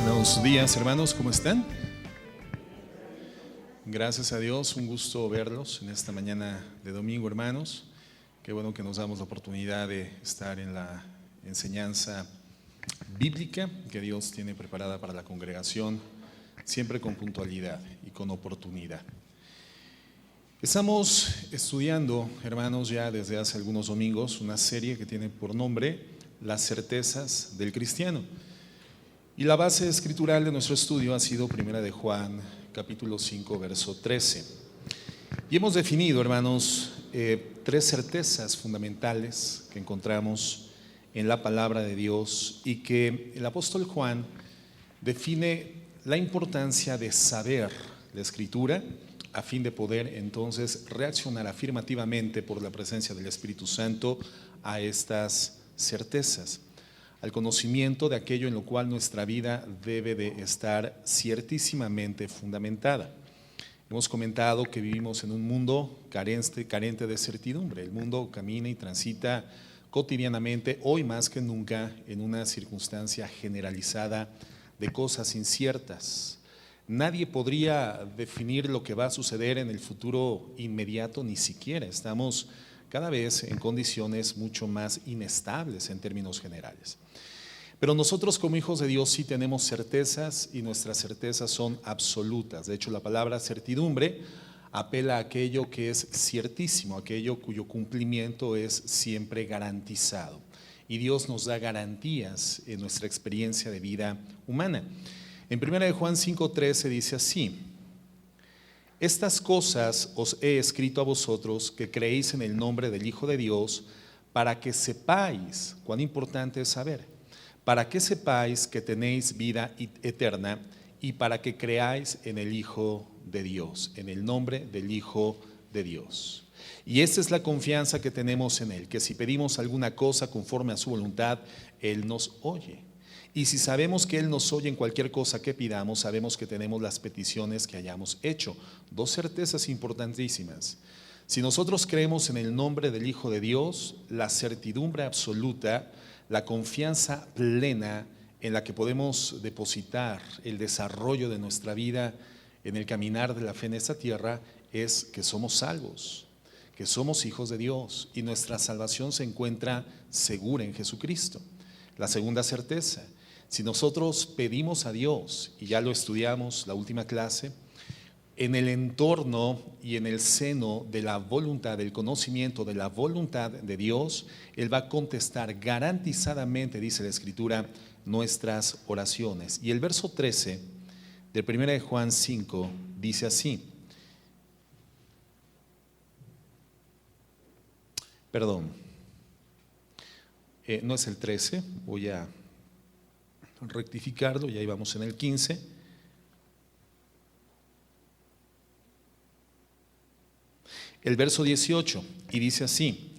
Buenos días, hermanos, ¿cómo están? Gracias a Dios, un gusto verlos en esta mañana de domingo, hermanos. Qué bueno que nos damos la oportunidad de estar en la enseñanza bíblica que Dios tiene preparada para la congregación, siempre con puntualidad y con oportunidad. Estamos estudiando, hermanos, ya desde hace algunos domingos, una serie que tiene por nombre Las certezas del cristiano. Y la base escritural de nuestro estudio ha sido 1 de Juan, capítulo 5, verso 13. Y hemos definido, hermanos, tres certezas fundamentales que encontramos en la palabra de Dios y que el apóstol Juan define la importancia de saber la escritura a fin de poder entonces reaccionar afirmativamente por la presencia del Espíritu Santo a estas certezas, al conocimiento de aquello en lo cual nuestra vida debe de estar ciertísimamente fundamentada. Hemos comentado que vivimos en un mundo carente de certidumbre. El mundo camina y transita cotidianamente, hoy más que nunca, en una circunstancia generalizada de cosas inciertas. Nadie podría definir lo que va a suceder en el futuro inmediato, ni siquiera. Estamos cada vez en condiciones mucho más inestables en términos generales. Pero nosotros como hijos de Dios sí tenemos certezas y nuestras certezas son absolutas. De hecho, la palabra certidumbre apela a aquello que es ciertísimo, aquello cuyo cumplimiento es siempre garantizado. Y Dios nos da garantías en nuestra experiencia de vida humana. En 1 de Juan 5:13 dice así: estas cosas os he escrito a vosotros que creéis en el nombre del Hijo de Dios, para que sepáis, cuán importante es saber, para que sepáis que tenéis vida eterna y para que creáis en el Hijo de Dios, en el nombre del Hijo de Dios. Y esta es la confianza que tenemos en Él, que si pedimos alguna cosa conforme a su voluntad, Él nos oye. Y si sabemos que Él nos oye en cualquier cosa que pidamos, sabemos que tenemos las peticiones que hayamos hecho. Dos certezas importantísimas. Si nosotros creemos en el nombre del Hijo de Dios, la certidumbre absoluta, la confianza plena en la que podemos depositar el desarrollo de nuestra vida en el caminar de la fe en esta tierra, es que somos salvos, que somos hijos de Dios y nuestra salvación se encuentra segura en Jesucristo. La segunda certeza: si nosotros pedimos a Dios, y ya lo estudiamos la última clase, en el entorno y en el seno de la voluntad, del conocimiento de la voluntad de Dios, Él va a contestar garantizadamente, dice la Escritura, nuestras oraciones. Y el verso 13 del 1 de Juan 5 dice así, no es el 13, voy a rectificarlo, y ahí vamos en el 15. El verso 18, y dice así: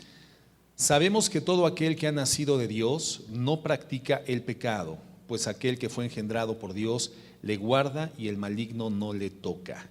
sabemos que todo aquel que ha nacido de Dios no practica el pecado, pues aquel que fue engendrado por Dios le guarda y el maligno no le toca.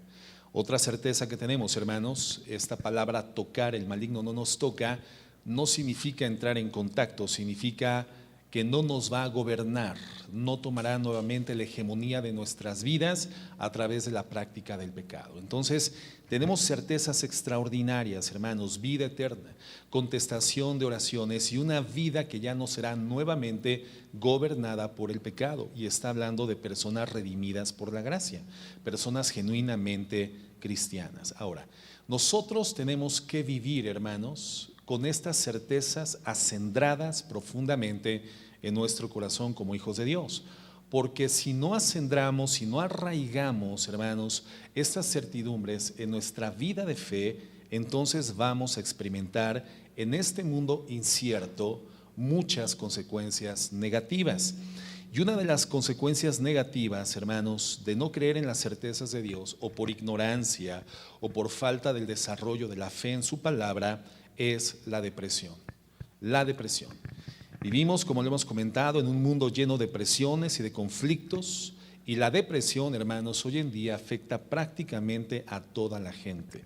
Otra certeza que tenemos, hermanos, esta palabra tocar, el maligno no nos toca, no significa entrar en contacto, significa que no nos va a gobernar, no tomará nuevamente la hegemonía de nuestras vidas a través de la práctica del pecado. Entonces, tenemos certezas extraordinarias, hermanos: vida eterna, contestación de oraciones y una vida que ya no será nuevamente gobernada por el pecado. Y está hablando de personas redimidas por la gracia, personas genuinamente cristianas. Ahora, nosotros tenemos que vivir, hermanos, con estas certezas acendradas profundamente en nuestro corazón como hijos de Dios. Porque si no acendramos, si no arraigamos, hermanos, estas certidumbres en nuestra vida de fe, entonces vamos a experimentar en este mundo incierto muchas consecuencias negativas. Y una de las consecuencias negativas, hermanos, de no creer en las certezas de Dios, o por ignorancia, o por falta del desarrollo de la fe en su palabra, es la depresión. La depresión. Vivimos, como lo hemos comentado, en un mundo lleno de presiones y de conflictos, y la depresión, hermanos, hoy en día afecta prácticamente a toda la gente.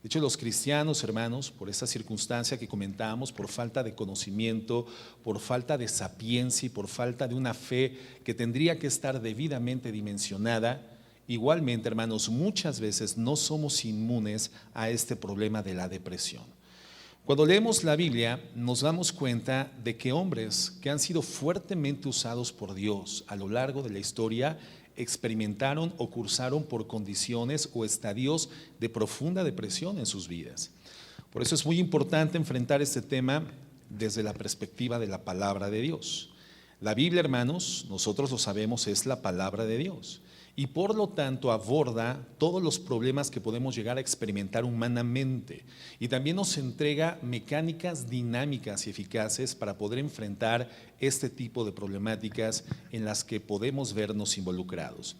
De hecho, los cristianos, hermanos, por esta circunstancia que comentábamos, por falta de conocimiento, por falta de sapiencia y por falta de una fe que tendría que estar debidamente dimensionada, igualmente, hermanos, muchas veces no somos inmunes a este problema de la depresión. Cuando leemos la Biblia, nos damos cuenta de que hombres que han sido fuertemente usados por Dios a lo largo de la historia experimentaron o cursaron por condiciones o estadios de profunda depresión en sus vidas. Por eso es muy importante enfrentar este tema desde la perspectiva de la palabra de Dios. La Biblia, hermanos, nosotros lo sabemos, es la palabra de Dios y por lo tanto aborda todos los problemas que podemos llegar a experimentar humanamente y también nos entrega mecánicas dinámicas y eficaces para poder enfrentar este tipo de problemáticas en las que podemos vernos involucrados.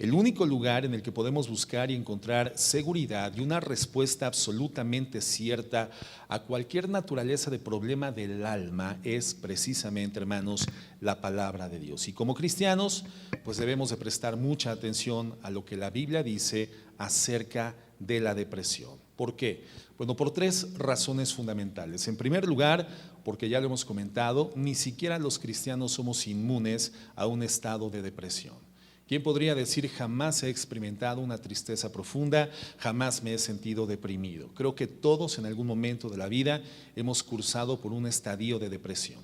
El único lugar en el que podemos buscar y encontrar seguridad y una respuesta absolutamente cierta a cualquier naturaleza de problema del alma es precisamente, hermanos, la palabra de Dios. Y como cristianos, pues debemos de prestar mucha atención a lo que la Biblia dice acerca de la depresión. ¿Por qué? Bueno, por tres razones fundamentales. En primer lugar, porque ya lo hemos comentado, ni siquiera los cristianos somos inmunes a un estado de depresión. ¿Quién podría decir jamás he experimentado una tristeza profunda, jamás me he sentido deprimido? Creo que todos en algún momento de la vida hemos cursado por un estadio de depresión.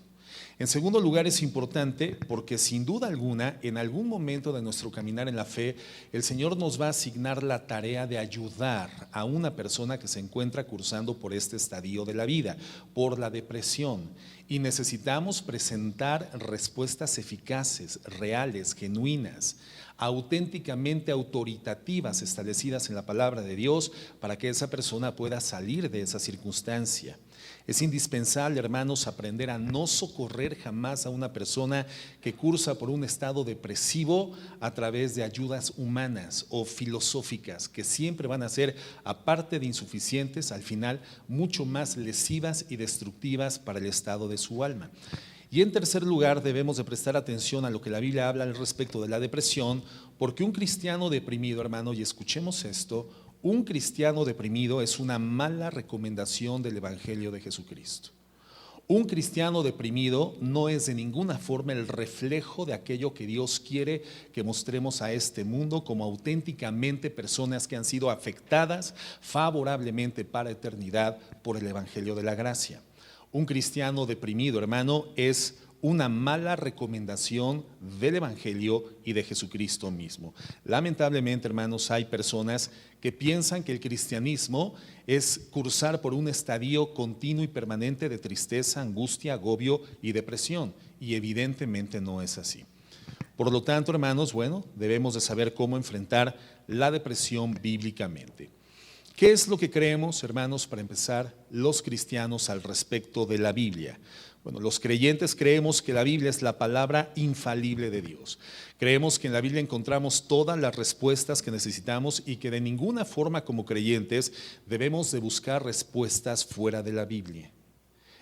En segundo lugar, es importante porque sin duda alguna, en algún momento de nuestro caminar en la fe, el Señor nos va a asignar la tarea de ayudar a una persona que se encuentra cursando por este estadio de la vida, por la depresión. Y necesitamos presentar respuestas eficaces, reales, genuinas, auténticamente autoritativas, establecidas en la palabra de Dios, para que esa persona pueda salir de esa circunstancia. Es indispensable, hermanos, aprender a no socorrer jamás a una persona que cursa por un estado depresivo a través de ayudas humanas o filosóficas, que siempre van a ser, aparte de insuficientes, al final mucho más lesivas y destructivas para el estado de su alma. Y en tercer lugar, debemos de prestar atención a lo que la Biblia habla al respecto de la depresión, porque un cristiano deprimido, hermano, y escuchemos esto, un cristiano deprimido es una mala recomendación del Evangelio de Jesucristo. Un cristiano deprimido no es de ninguna forma el reflejo de aquello que Dios quiere que mostremos a este mundo como auténticamente personas que han sido afectadas favorablemente para eternidad por el Evangelio de la gracia. Un cristiano deprimido, hermano, es una mala recomendación del Evangelio y de Jesucristo mismo. Lamentablemente, hermanos, hay personas que piensan que el cristianismo es cursar por un estadio continuo y permanente de tristeza, angustia, agobio y depresión, y evidentemente no es así. Por lo tanto, hermanos, bueno, debemos de saber cómo enfrentar la depresión bíblicamente. ¿Qué es lo que creemos, hermanos, para empezar, los cristianos al respecto de la Biblia? Bueno, los creyentes creemos que la Biblia es la palabra infalible de Dios. Creemos que en la Biblia encontramos todas las respuestas que necesitamos y que de ninguna forma como creyentes debemos de buscar respuestas fuera de la Biblia.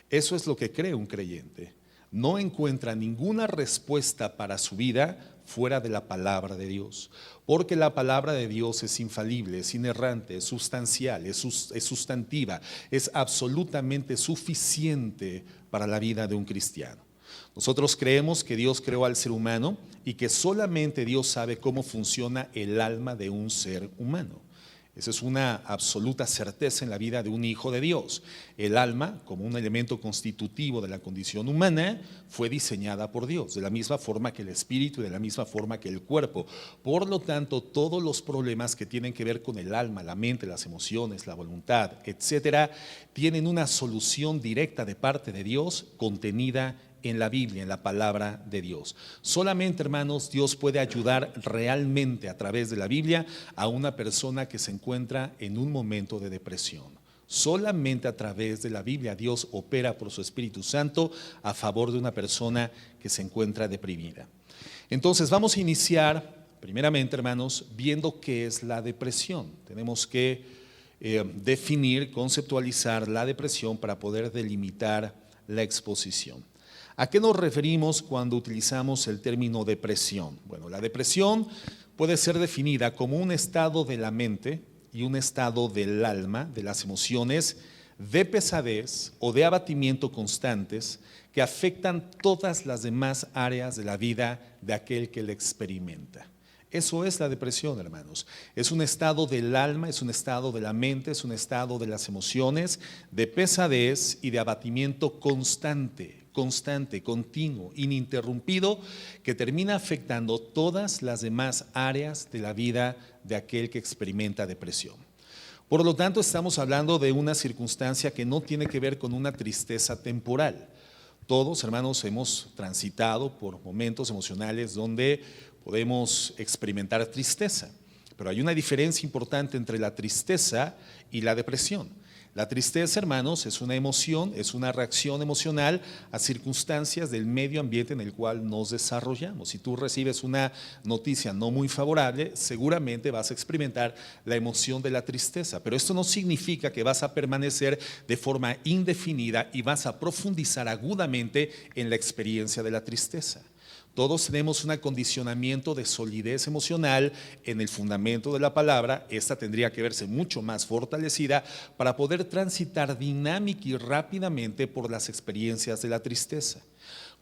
Eso es lo que cree un creyente. No encuentra ninguna respuesta para su vida fuera de la palabra de Dios, porque la palabra de Dios es infalible, es inerrante, es sustancial, es sustantiva, es absolutamente suficiente para la vida de un cristiano. Nosotros creemos que Dios creó al ser humano y que solamente Dios sabe cómo funciona el alma de un ser humano. Esa es una absoluta certeza en la vida de un hijo de Dios. El alma, como un elemento constitutivo de la condición humana, fue diseñada por Dios, de la misma forma que el espíritu y de la misma forma que el cuerpo. Por lo tanto, todos los problemas que tienen que ver con el alma, la mente, las emociones, la voluntad, etcétera, tienen una solución directa de parte de Dios contenida en la Biblia, en la palabra de Dios. Solamente, hermanos, Dios puede ayudar realmente a través de la Biblia a una persona que se encuentra en un momento de depresión. Solamente a través de la Biblia Dios opera por su Espíritu Santo a favor de una persona que se encuentra deprimida. Entonces vamos a iniciar, primeramente, hermanos, viendo qué es la depresión. Tenemos que definir, conceptualizar la depresión para poder delimitar la exposición. ¿A qué nos referimos cuando utilizamos el término depresión? Bueno, la depresión puede ser definida como un estado de la mente y un estado del alma, de las emociones, de pesadez o de abatimiento constantes que afectan todas las demás áreas de la vida de aquel que la experimenta. Eso es la depresión, hermanos. Es un estado del alma, es un estado de la mente, es un estado de las emociones, de pesadez y de abatimiento constante, continuo, ininterrumpido, que termina afectando todas las demás áreas de la vida de aquel que experimenta depresión. Por lo tanto, estamos hablando de una circunstancia que no tiene que ver con una tristeza temporal. Todos, hermanos, hemos transitado por momentos emocionales donde podemos experimentar tristeza, pero hay una diferencia importante entre la tristeza y la depresión. La tristeza, hermanos, es una emoción, es una reacción emocional a circunstancias del medio ambiente en el cual nos desarrollamos. Si tú recibes una noticia no muy favorable, seguramente vas a experimentar la emoción de la tristeza, pero esto no significa que vas a permanecer de forma indefinida y vas a profundizar agudamente en la experiencia de la tristeza. Todos tenemos un acondicionamiento de solidez emocional en el fundamento de la palabra. Esta tendría que verse mucho más fortalecida para poder transitar dinámica y rápidamente por las experiencias de la tristeza.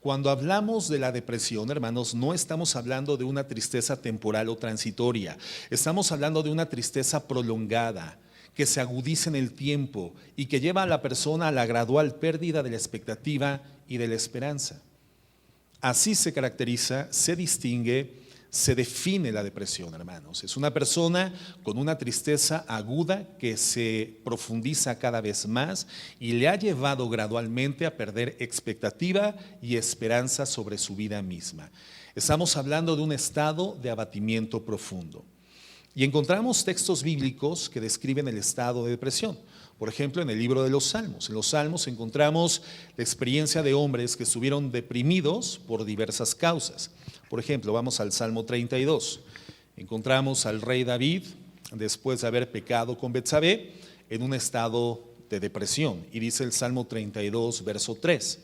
Cuando hablamos de la depresión, hermanos, no estamos hablando de una tristeza temporal o transitoria. Estamos hablando de una tristeza prolongada, que se agudiza en el tiempo y que lleva a la persona a la gradual pérdida de la expectativa y de la esperanza. Así se caracteriza, se distingue, se define la depresión, hermanos. Es una persona con una tristeza aguda que se profundiza cada vez más y le ha llevado gradualmente a perder expectativa y esperanza sobre su vida misma. Estamos hablando de un estado de abatimiento profundo. Y encontramos textos bíblicos que describen el estado de depresión. Por ejemplo, en el libro de los Salmos. En los Salmos encontramos la experiencia de hombres que estuvieron deprimidos por diversas causas. Por ejemplo, vamos al Salmo 32. Encontramos al rey David, después de haber pecado con Betsabé, en un estado de depresión. Y dice el Salmo 32, verso 3.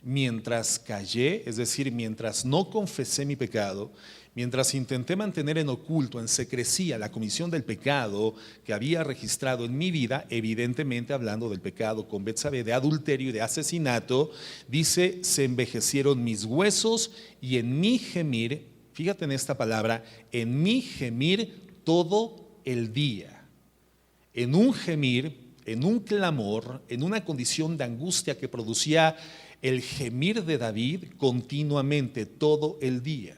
Mientras callé, es decir, mientras no confesé mi pecado, mientras intenté mantener en oculto, en secrecía, la comisión del pecado que había registrado en mi vida, evidentemente hablando del pecado con Betsabé, de adulterio y de asesinato, dice, se envejecieron mis huesos y en mi gemir, fíjate en esta palabra, en mi gemir todo el día. En un gemir, en un clamor, en una condición de angustia que producía el gemir de David continuamente, todo el día.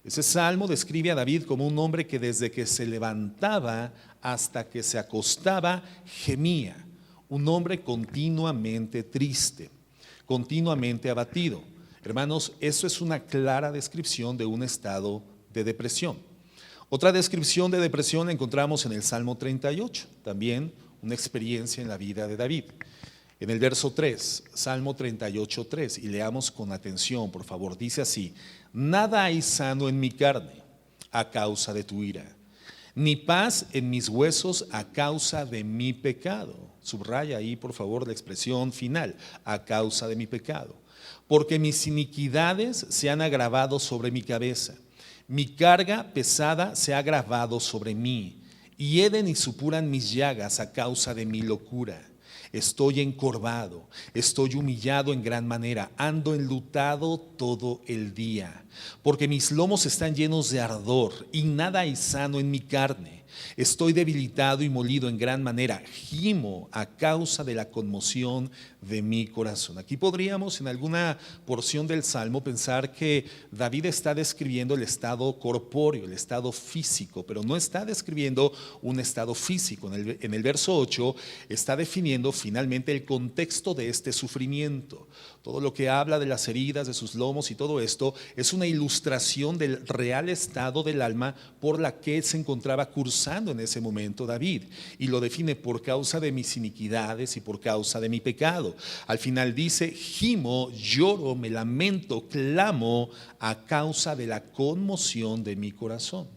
Ese salmo describe a David como un hombre que desde que se levantaba hasta que se acostaba gemía, un hombre continuamente triste, continuamente abatido. Hermanos, eso es una clara descripción de un estado de depresión. Otra descripción de depresión la encontramos en el Salmo 38, también una experiencia en la vida de David. En el verso 3, Salmo 38, 3, y leamos con atención, por favor, dice así: nada hay sano en mi carne a causa de tu ira, ni paz en mis huesos a causa de mi pecado. Subraya ahí, por favor, la expresión final, a causa de mi pecado. Porque mis iniquidades se han agravado sobre mi cabeza, mi carga pesada se ha agravado sobre mí, hieden y supuran mis llagas a causa de mi locura. Estoy encorvado, estoy humillado en gran manera, ando enlutado todo el día, porque mis lomos están llenos de ardor y nada hay sano en mi carne. Estoy debilitado y molido en gran manera, gimo a causa de la conmoción de mi corazón. Aquí podríamos en alguna porción del Salmo pensar que David está describiendo el estado corpóreo, el estado físico, pero no está describiendo un estado físico. En el verso 8 está definiendo finalmente el contexto de este sufrimiento. Todo lo que habla de las heridas, de sus lomos y todo esto es una ilustración del real estado del alma por la que se encontraba cursando en ese momento David, y lo define por causa de mis iniquidades y por causa de mi pecado. Al final dice, gimo, lloro, me lamento, clamo a causa de la conmoción de mi corazón.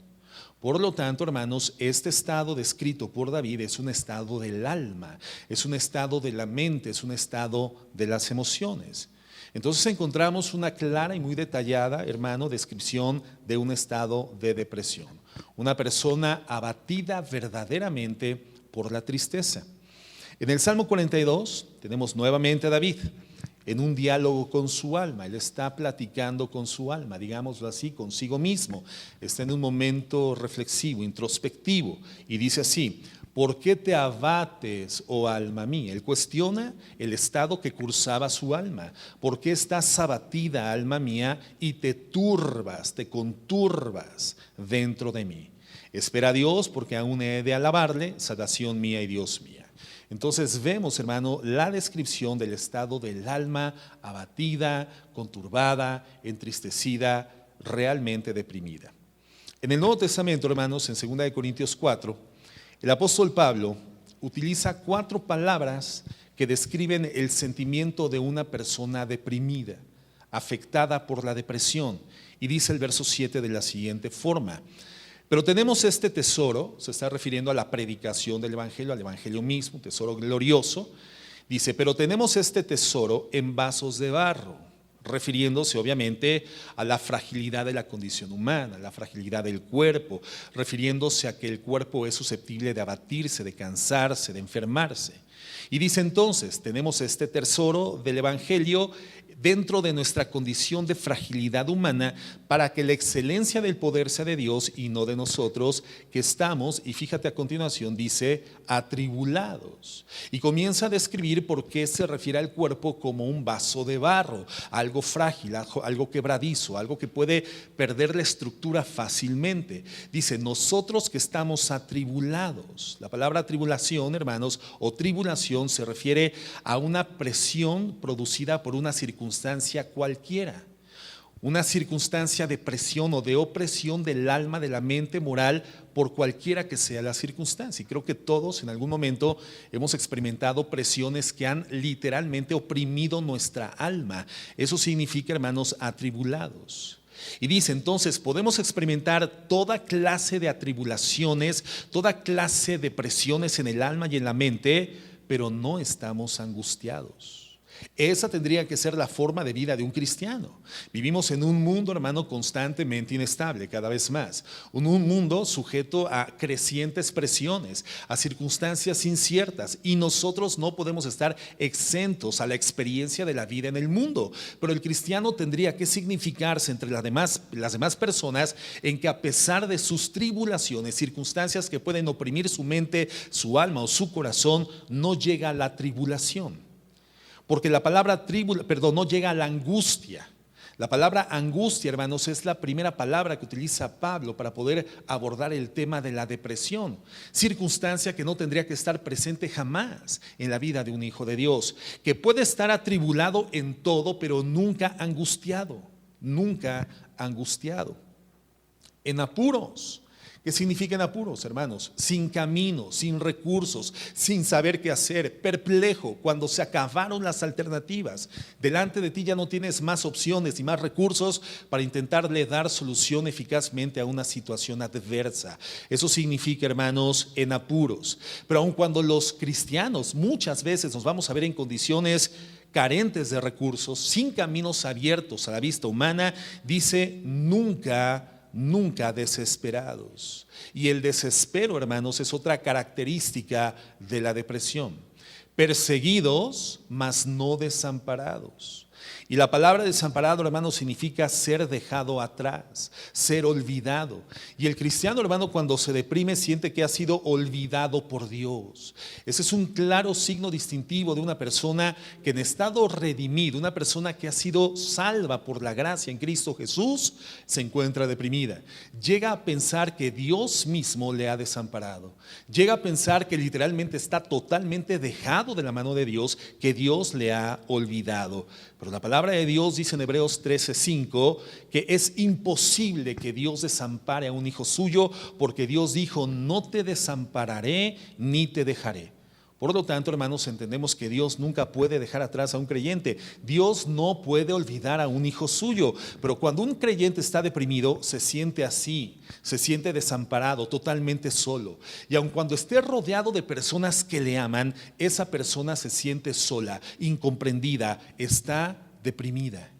Por lo tanto, hermanos, este estado descrito por David es un estado del alma, es un estado de la mente, es un estado de las emociones. Entonces encontramos una clara y muy detallada, hermano, descripción de un estado de depresión. una persona abatida verdaderamente por la tristeza. En el Salmo 42 tenemos nuevamente a David en un diálogo con su alma. Él está platicando con su alma, digámoslo así, consigo mismo. Está en un momento reflexivo, introspectivo, y dice así: ¿por qué te abates, oh alma mía? Él cuestiona el estado que cursaba su alma. ¿Por qué estás abatida, alma mía, y te turbas, te conturbas dentro de mí? Espera a Dios, porque aún he de alabarle, salvación mía y Dios mía. Entonces vemos, hermano, la descripción del estado del alma abatida, conturbada, entristecida, realmente deprimida. En el Nuevo Testamento, hermanos, en 2 Corintios 4, el apóstol Pablo utiliza 4 palabras que describen el sentimiento de una persona deprimida, afectada por la depresión. Y dice el verso 7 de la siguiente forma: pero tenemos este tesoro, se está refiriendo a la predicación del Evangelio, al Evangelio mismo, tesoro glorioso. Dice, pero tenemos este tesoro en vasos de barro, refiriéndose obviamente a la fragilidad de la condición humana, la fragilidad del cuerpo, refiriéndose a que el cuerpo es susceptible de abatirse, de cansarse, de enfermarse. Y dice entonces, tenemos este tesoro del Evangelio dentro de nuestra condición de fragilidad humana, para que la excelencia del poder sea de Dios y no de nosotros, que estamos, y fíjate a continuación, dice, atribulados. Y comienza a describir por qué se refiere al cuerpo como un vaso de barro, algo frágil, algo quebradizo, algo que puede perder la estructura fácilmente. Dice, nosotros que estamos atribulados. La palabra tribulación, hermanos, o tribulación se refiere a una presión producida por una circunstancia cualquiera, una circunstancia de presión o de opresión del alma, de la mente moral, por cualquiera que sea la circunstancia. Y creo que todos en algún momento hemos experimentado presiones que han literalmente oprimido nuestra alma. Eso significa, hermanos, atribulados. Y dice entonces, podemos experimentar toda clase de atribulaciones, toda clase de presiones en el alma y en la mente, pero no estamos angustiados. Esa tendría que ser la forma de vida de un cristiano. Vivimos en un mundo, hermano, constantemente inestable, cada vez más. Un mundo sujeto a crecientes presiones, a circunstancias inciertas, y nosotros no podemos estar exentos a la experiencia de la vida en el mundo. Pero el cristiano tendría que significarse entre las demás personas en que, a pesar de sus tribulaciones, circunstancias que pueden oprimir su mente, su alma o su corazón, no llega a la tribulación. Porque la palabra no llega a la angustia. La palabra angustia, hermanos, es la primera palabra que utiliza Pablo para poder abordar el tema de la depresión, circunstancia que no tendría que estar presente jamás en la vida de un hijo de Dios, que puede estar atribulado en todo, pero nunca angustiado, en apuros. ¿Qué significa en apuros, hermanos? Sin camino, sin recursos, sin saber qué hacer, perplejo, cuando se acabaron las alternativas. Delante de ti ya no tienes más opciones y más recursos para intentarle dar solución eficazmente a una situación adversa. Eso significa, hermanos, en apuros. Pero aun cuando los cristianos muchas veces nos vamos a ver en condiciones carentes de recursos, sin caminos abiertos a la vista humana, dice nunca desesperados. Y el desespero, hermanos, es otra característica de la depresión. Perseguidos, mas no desamparados. Y la palabra desamparado, hermano, significa ser dejado atrás, ser olvidado. Y el cristiano, hermano, cuando se deprime, siente que ha sido olvidado por Dios. Ese es un claro signo distintivo de una persona que, en estado redimido, una persona que ha sido salva por la gracia en Cristo Jesús, se encuentra deprimida. Llega a pensar que Dios mismo le ha desamparado. Llega a pensar que literalmente está totalmente dejado de la mano de Dios, que Dios le ha olvidado. Pero la palabra de Dios dice en Hebreos 13:5 que es imposible que Dios desampare a un hijo suyo, porque Dios dijo, no te desampararé ni te dejaré. Por lo tanto, hermanos, entendemos que Dios nunca puede dejar atrás a un creyente. Dios no puede olvidar a un hijo suyo. Pero cuando un creyente está deprimido, se siente así, se siente desamparado, totalmente solo. Y aun cuando esté rodeado de personas que le aman, esa persona se siente sola, incomprendida, está deprimida.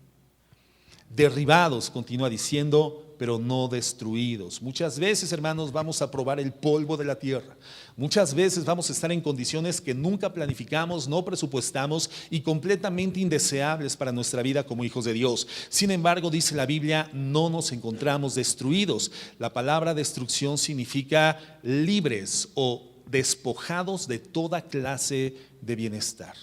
Derribados, continúa diciendo, pero no destruidos. Muchas veces, hermanos, vamos a probar el polvo de la tierra. Muchas veces vamos a estar en condiciones que nunca planificamos, no presupuestamos y completamente indeseables para nuestra vida como hijos de Dios. Sin embargo, dice la Biblia, no nos encontramos destruidos. La palabra destrucción significa libres o despojados de toda clase de bienestar.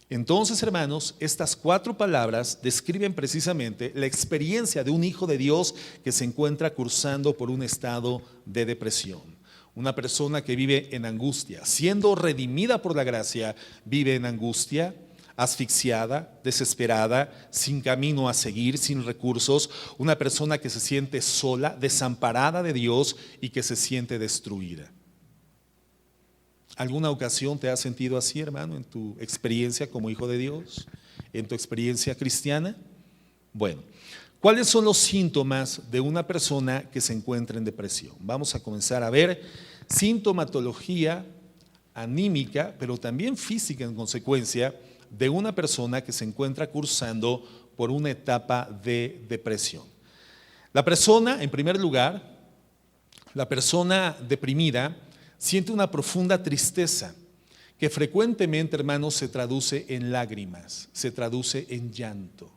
Entonces, hermanos, estas 4 palabras describen precisamente la experiencia de un hijo de Dios que se encuentra cursando por un estado de depresión. Una persona que vive en angustia, siendo redimida por la gracia, vive en angustia, asfixiada, desesperada, sin camino a seguir, sin recursos. Una persona que se siente sola, desamparada de Dios y que se siente destruida. ¿Alguna ocasión te has sentido así, hermano, en tu experiencia como hijo de Dios? ¿En tu experiencia cristiana? Bueno, ¿cuáles son los síntomas de una persona que se encuentra en depresión? Vamos a comenzar a ver sintomatología anímica, pero también física en consecuencia, de una persona que se encuentra cursando por una etapa de depresión. La persona, en primer lugar, la persona deprimida, siente una profunda tristeza que frecuentemente, hermanos, se traduce en lágrimas, se traduce en llanto.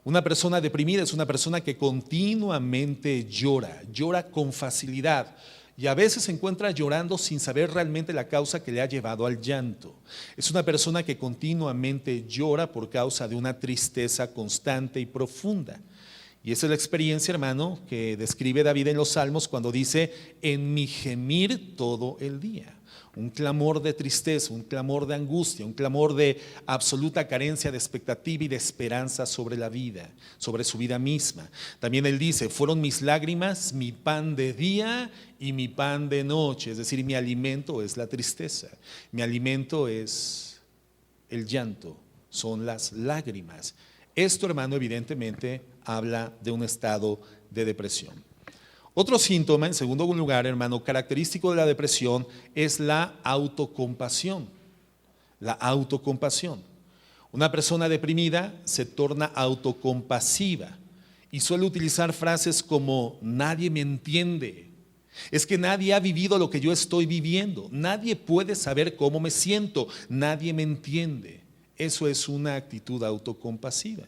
Una persona deprimida es una persona que continuamente llora con facilidad y a veces se encuentra llorando sin saber realmente la causa que le ha llevado al llanto. Es una persona que continuamente llora por causa de una tristeza constante y profunda. Y esa es la experiencia, hermano, que describe David en los Salmos cuando dice, en mi gemir todo el día. Un clamor de tristeza, un clamor de angustia, un clamor de absoluta carencia de expectativa y de esperanza sobre la vida, sobre su vida misma. También él dice, fueron mis lágrimas, mi pan de día y mi pan de noche. Es decir, mi alimento es la tristeza, mi alimento es el llanto, son las lágrimas. Esto, hermano, evidentemente habla de un estado de depresión. Otro síntoma, en segundo lugar, hermano, característico de la depresión es la autocompasión. La autocompasión. Una persona deprimida se torna autocompasiva y suele utilizar frases como nadie me entiende. Es que nadie ha vivido lo que yo estoy viviendo. Nadie puede saber cómo me siento. Nadie me entiende. Eso es una actitud autocompasiva.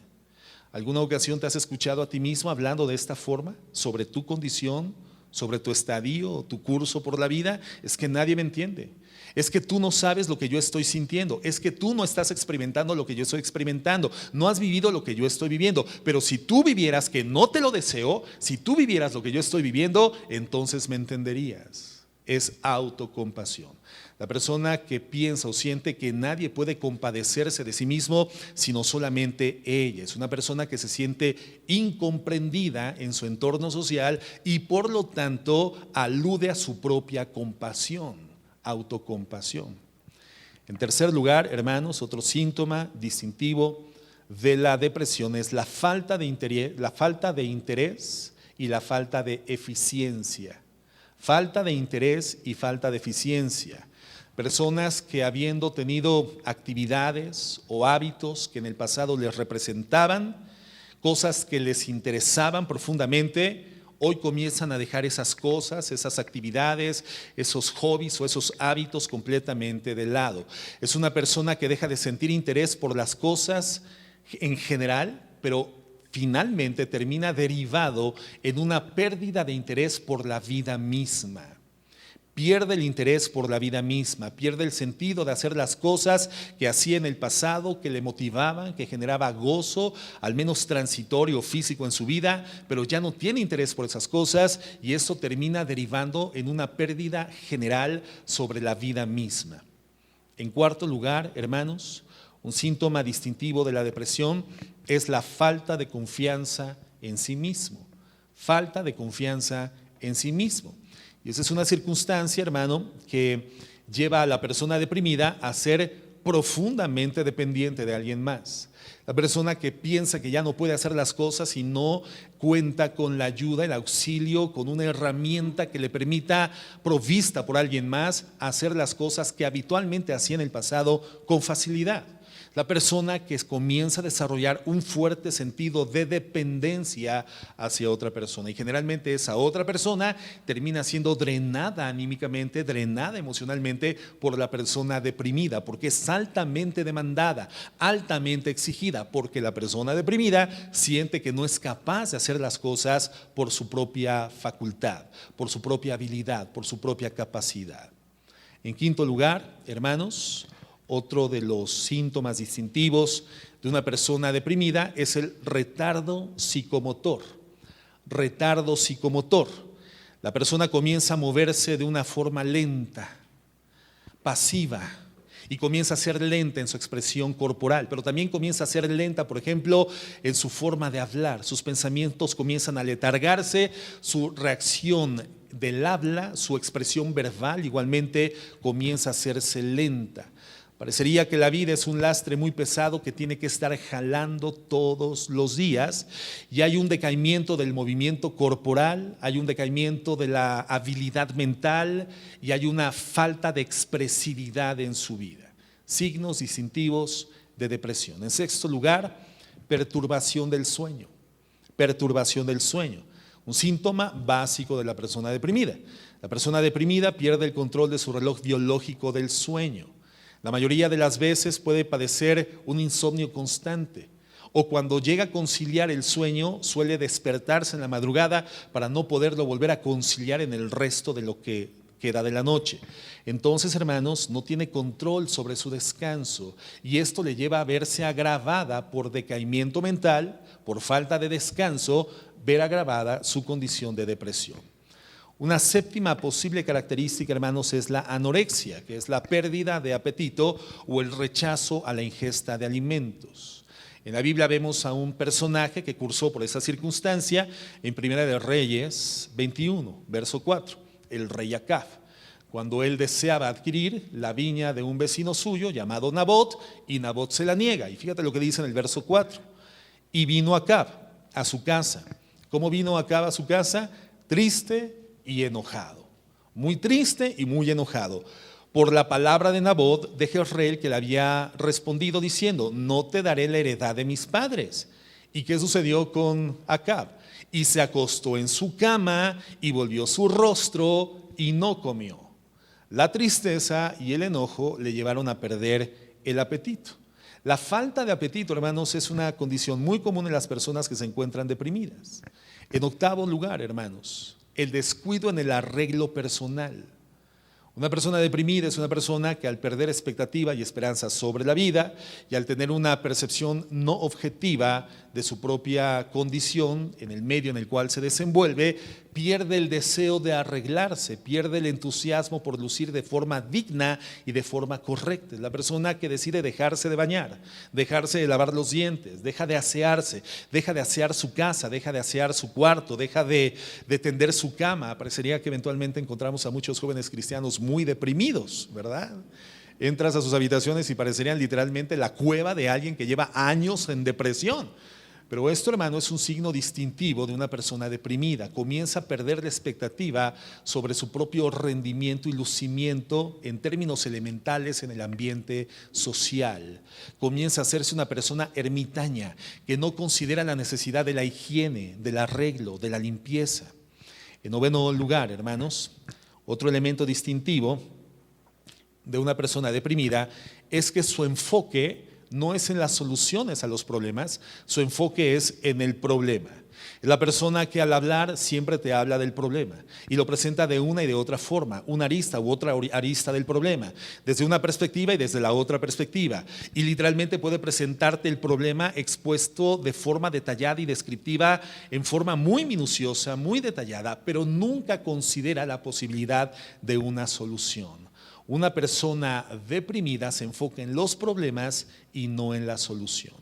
¿Alguna ocasión te has escuchado a ti mismo hablando de esta forma sobre tu condición, sobre tu estadio, tu curso por la vida? Es que nadie me entiende. Es que tú no sabes lo que yo estoy sintiendo. Es que tú no estás experimentando lo que yo estoy experimentando. No has vivido lo que yo estoy viviendo. Pero si tú vivieras, que no te lo deseo, si tú vivieras lo que yo estoy viviendo, entonces me entenderías. Es autocompasión. La persona que piensa o siente que nadie puede compadecerse de sí mismo, sino solamente ella. Es una persona que se siente incomprendida en su entorno social y por lo tanto alude a su propia compasión, autocompasión. En tercer lugar, hermanos, otro síntoma distintivo de la depresión es la falta de interés y la falta de eficiencia. Falta de interés y falta de eficiencia. Personas que habiendo tenido actividades o hábitos que en el pasado les representaban, cosas que les interesaban profundamente, hoy comienzan a dejar esas cosas, esas actividades, esos hobbies o esos hábitos completamente de lado. Es una persona que deja de sentir interés por las cosas en general, pero finalmente termina derivado en una pérdida de interés por la vida misma. Pierde el interés por la vida misma, pierde el sentido de hacer las cosas que hacía en el pasado, que le motivaban, que generaba gozo, al menos transitorio, físico en su vida, pero ya no tiene interés por esas cosas y eso termina derivando en una pérdida general sobre la vida misma. En cuarto lugar, hermanos, un síntoma distintivo de la depresión es la falta de confianza en sí mismo. Falta de confianza en sí mismo. Y esa es una circunstancia, hermano, que lleva a la persona deprimida a ser profundamente dependiente de alguien más. La persona que piensa que ya no puede hacer las cosas y no cuenta con la ayuda, el auxilio, con una herramienta que le permita, provista por alguien más, hacer las cosas que habitualmente hacía en el pasado con facilidad. La persona que comienza a desarrollar un fuerte sentido de dependencia hacia otra persona, y generalmente esa otra persona termina siendo drenada anímicamente, drenada emocionalmente por la persona deprimida, porque es altamente demandada, altamente exigida, porque la persona deprimida siente que no es capaz de hacer las cosas por su propia facultad, por su propia habilidad, por su propia capacidad. En quinto lugar, hermanos, otro de los síntomas distintivos de una persona deprimida es el retardo psicomotor. Retardo psicomotor. La persona comienza a moverse de una forma lenta, pasiva, y comienza a ser lenta en su expresión corporal, pero también comienza a ser lenta, por ejemplo, en su forma de hablar. Sus pensamientos comienzan a letargarse, su reacción del habla, su expresión verbal igualmente comienza a hacerse lenta. Parecería que la vida es un lastre muy pesado que tiene que estar jalando todos los días, y hay un decaimiento del movimiento corporal, hay un decaimiento de la habilidad mental y hay una falta de expresividad en su vida. Signos distintivos de depresión. En sexto lugar, perturbación del sueño. Perturbación del sueño. Un síntoma básico de la persona deprimida. La persona deprimida pierde el control de su reloj biológico del sueño. La mayoría de las veces puede padecer un insomnio constante, o cuando llega a conciliar el sueño suele despertarse en la madrugada para no poderlo volver a conciliar en el resto de lo que queda de la noche. Entonces, hermanos, no tiene control sobre su descanso, y esto le lleva a verse agravada por decaimiento mental, por falta de descanso, ver agravada su condición de depresión. Una séptima posible característica, hermanos, es la anorexia, que es la pérdida de apetito o el rechazo a la ingesta de alimentos. En la Biblia vemos a un personaje que cursó por esa circunstancia en Primera de Reyes 21, verso 4, el rey Acab, cuando él deseaba adquirir la viña de un vecino suyo llamado Nabot, y Nabot se la niega. Y fíjate lo que dice en el verso 4, y vino Acab a su casa. ¿Cómo vino Acab a su casa? Triste y enojado, muy triste y muy enojado por la palabra de Nabot de Jezreel, que le había respondido diciendo: no te daré la heredad de mis padres. ¿Y qué sucedió con Acab? Y se acostó en su cama y volvió su rostro y no comió. La tristeza y el enojo le llevaron a perder el apetito. La falta de apetito, hermanos, es una condición muy común en las personas que se encuentran deprimidas. En octavo lugar, hermanos, el descuido en el arreglo personal. Una persona deprimida es una persona que, al perder expectativa y esperanza sobre la vida y al tener una percepción no objetiva de su propia condición en el medio en el cual se desenvuelve, pierde el deseo de arreglarse, pierde el entusiasmo por lucir de forma digna y de forma correcta. Es la persona que decide dejarse de bañar, dejarse de lavar los dientes, deja de asearse, deja de asear su casa, deja de asear su cuarto, deja de tender su cama. Parecería que eventualmente encontramos a muchos jóvenes cristianos muy deprimidos, ¿verdad? Entras a sus habitaciones y parecerían literalmente la cueva de alguien que lleva años en depresión. Pero esto, hermano, es un signo distintivo de una persona deprimida. Comienza a perder la expectativa sobre su propio rendimiento y lucimiento en términos elementales en el ambiente social. Comienza a hacerse una persona ermitaña, que no considera la necesidad de la higiene, del arreglo, de la limpieza. En noveno lugar, hermanos, otro elemento distintivo de una persona deprimida es que su enfoque no es en las soluciones a los problemas, su enfoque es en el problema. Es la persona que al hablar siempre te habla del problema y lo presenta de una y de otra forma, una arista u otra arista del problema, desde una perspectiva y desde la otra perspectiva. Y literalmente puede presentarte el problema expuesto de forma detallada y descriptiva, en forma muy minuciosa, muy detallada, pero nunca considera la posibilidad de una solución. Una persona deprimida se enfoca en los problemas y no en la solución.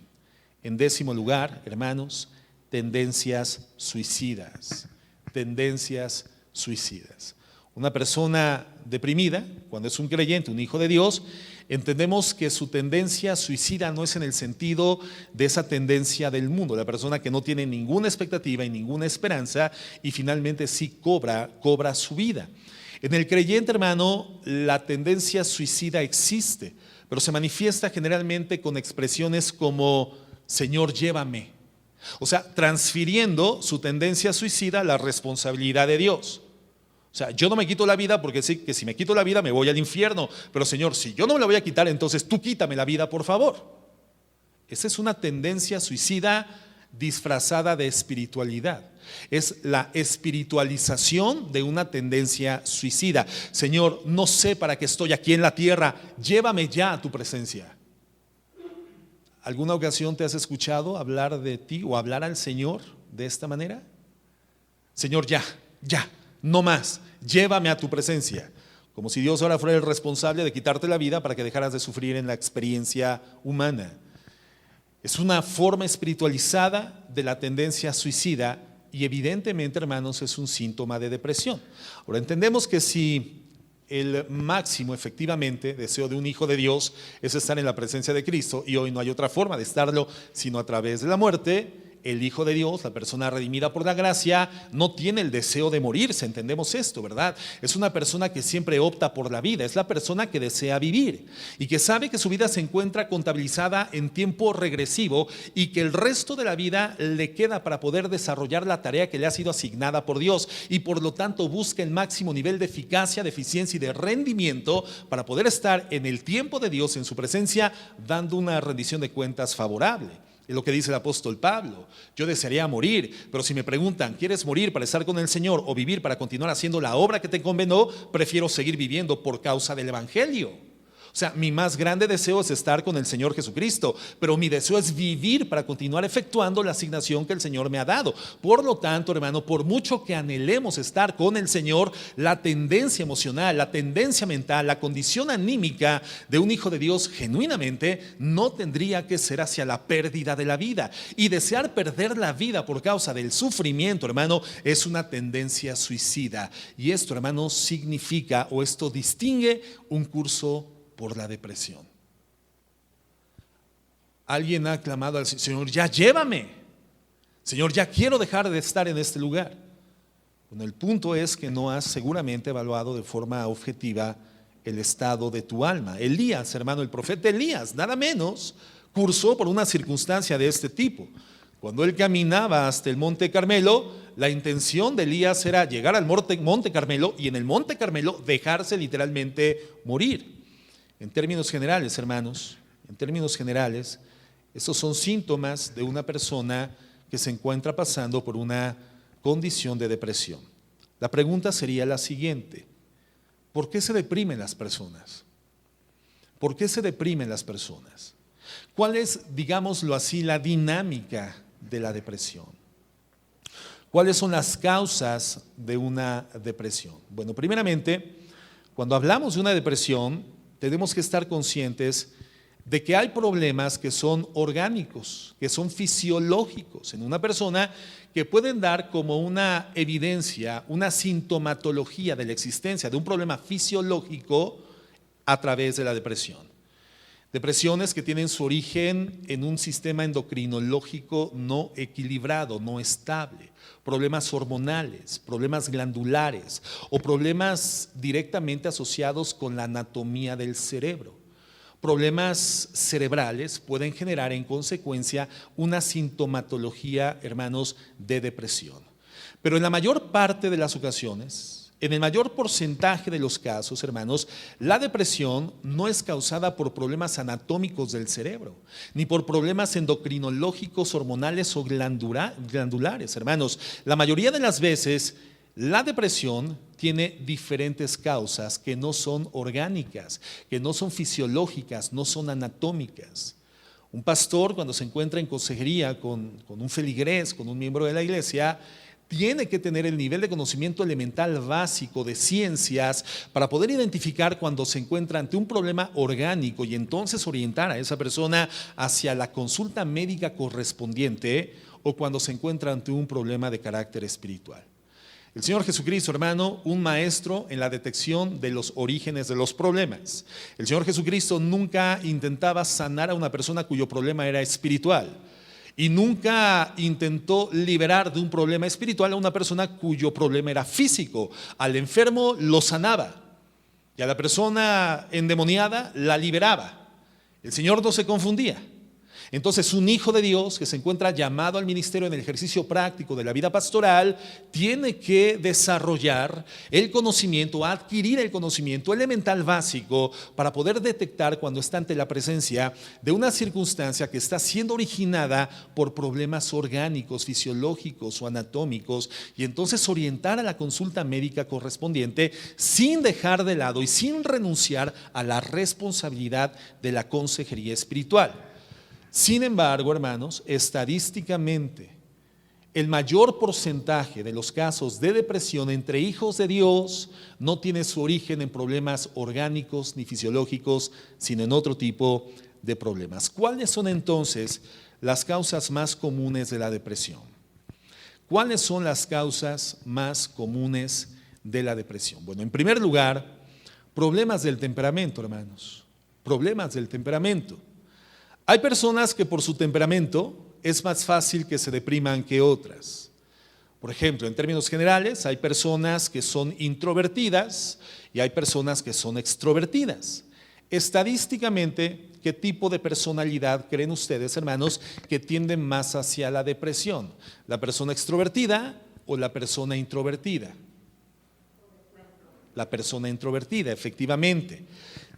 En décimo lugar, hermanos, tendencias suicidas. Tendencias suicidas. Una persona deprimida, cuando es un creyente, un hijo de Dios, entendemos que su tendencia suicida no es en el sentido de esa tendencia del mundo, la persona que no tiene ninguna expectativa y ninguna esperanza y finalmente sí cobra su vida. En el creyente, hermano, la tendencia suicida existe, pero se manifiesta generalmente con expresiones como Señor, llévame. O sea, transfiriendo su tendencia suicida a la responsabilidad de Dios. O sea, yo no me quito la vida porque sé que si me quito la vida me voy al infierno. Pero Señor, si yo no me la voy a quitar, entonces tú quítame la vida, por favor. Esa es una tendencia suicida disfrazada de espiritualidad. Es la espiritualización de una tendencia suicida. Señor, no sé para qué estoy aquí en la tierra, llévame ya a tu presencia. ¿Alguna ocasión te has escuchado hablar de ti o hablar al Señor de esta manera? Señor, ya, no más, llévame a tu presencia. Como si Dios ahora fuera el responsable de quitarte la vida para que dejaras de sufrir en la experiencia humana. Es una forma espiritualizada de la tendencia suicida y evidentemente, hermanos, es un síntoma de depresión. Ahora entendemos que si el máximo efectivamente deseo de un hijo de Dios es estar en la presencia de Cristo, y hoy no hay otra forma de estarlo sino a través de la muerte, el Hijo de Dios, la persona redimida por la gracia, no tiene el deseo de morirse. Entendemos esto, ¿verdad? Es una persona que siempre opta por la vida, es la persona que desea vivir y que sabe que su vida se encuentra contabilizada en tiempo regresivo y que el resto de la vida le queda para poder desarrollar la tarea que le ha sido asignada por Dios, y por lo tanto busca el máximo nivel de eficacia, de eficiencia y de rendimiento para poder estar en el tiempo de Dios, en su presencia, dando una rendición de cuentas favorable. Es lo que dice el apóstol Pablo. Yo desearía morir, pero si me preguntan, ¿quieres morir para estar con el Señor o vivir para continuar haciendo la obra que te encomendó? Prefiero seguir viviendo por causa del Evangelio. O sea, mi más grande deseo es estar con el Señor Jesucristo, pero mi deseo es vivir para continuar efectuando la asignación que el Señor me ha dado. Por lo tanto, hermano, por mucho que anhelemos estar con el Señor, la tendencia emocional, la tendencia mental, la condición anímica de un hijo de Dios genuinamente no tendría que ser hacia la pérdida de la vida. Y desear perder la vida por causa del sufrimiento, hermano, es una tendencia suicida. Y esto, hermano, significa, o esto distingue un curso por la depresión. Alguien ha clamado al Señor, ya llévame. Señor, ya quiero dejar de estar en este lugar. Bueno, el punto es que no has seguramente evaluado de forma objetiva el estado de tu alma. Elías, hermano, el profeta Elías, nada menos, cursó por una circunstancia de este tipo. Cuando él caminaba hasta el Monte Carmelo, la intención de Elías era llegar al Monte Carmelo y en el Monte Carmelo dejarse literalmente morir. En términos generales, hermanos, en términos generales, estos son síntomas de una persona que se encuentra pasando por una condición de depresión. La pregunta sería la siguiente: ¿por qué se deprimen las personas? ¿Por qué se deprimen las personas? ¿Cuál es, digámoslo así, la dinámica de la depresión? ¿Cuáles son las causas de una depresión? Bueno, primeramente, cuando hablamos de una depresión, tenemos que estar conscientes de que hay problemas que son orgánicos, que son fisiológicos en una persona, que pueden dar como una evidencia, una sintomatología de la existencia de un problema fisiológico a través de la depresión. Depresiones que tienen su origen en un sistema endocrinológico no equilibrado, no estable, problemas hormonales, problemas glandulares o problemas directamente asociados con la anatomía del cerebro. Problemas cerebrales pueden generar en consecuencia una sintomatología, hermanos, de depresión. Pero en la mayor parte de las ocasiones, en el mayor porcentaje de los casos, hermanos, la depresión no es causada por problemas anatómicos del cerebro, ni por problemas endocrinológicos, hormonales o glandulares, hermanos. La mayoría de las veces, la depresión tiene diferentes causas que no son orgánicas, que no son fisiológicas, no son anatómicas. Un pastor, cuando se encuentra en consejería con un feligrés, con un miembro de la iglesia, tiene que tener el nivel de conocimiento elemental básico de ciencias para poder identificar cuando se encuentra ante un problema orgánico y entonces orientar a esa persona hacia la consulta médica correspondiente, o cuando se encuentra ante un problema de carácter espiritual. El Señor Jesucristo, hermano, un maestro en la detección de los orígenes de los problemas. El Señor Jesucristo nunca intentaba sanar a una persona cuyo problema era espiritual. Y nunca intentó liberar de un problema espiritual a una persona cuyo problema era físico. Al enfermo lo sanaba y a la persona endemoniada la liberaba. El Señor no se confundía. Entonces, un hijo de Dios que se encuentra llamado al ministerio en el ejercicio práctico de la vida pastoral tiene que desarrollar el conocimiento, adquirir el conocimiento elemental básico para poder detectar cuando está ante la presencia de una circunstancia que está siendo originada por problemas orgánicos, fisiológicos o anatómicos, y entonces orientar a la consulta médica correspondiente sin dejar de lado y sin renunciar a la responsabilidad de la consejería espiritual. Sin embargo, hermanos, estadísticamente, el mayor porcentaje de los casos de depresión entre hijos de Dios no tiene su origen en problemas orgánicos ni fisiológicos, sino en otro tipo de problemas. ¿Cuáles son entonces las causas más comunes de la depresión? ¿Cuáles son las causas más comunes de la depresión? Bueno, en primer lugar, problemas del temperamento, hermanos. Problemas del temperamento. Hay personas que por su temperamento es más fácil que se depriman que otras. Por ejemplo, en términos generales, hay personas que son introvertidas y hay personas que son extrovertidas. Estadísticamente, ¿qué tipo de personalidad creen ustedes, hermanos, que tienden más hacia la depresión? ¿La persona extrovertida o la persona introvertida? La persona introvertida, efectivamente,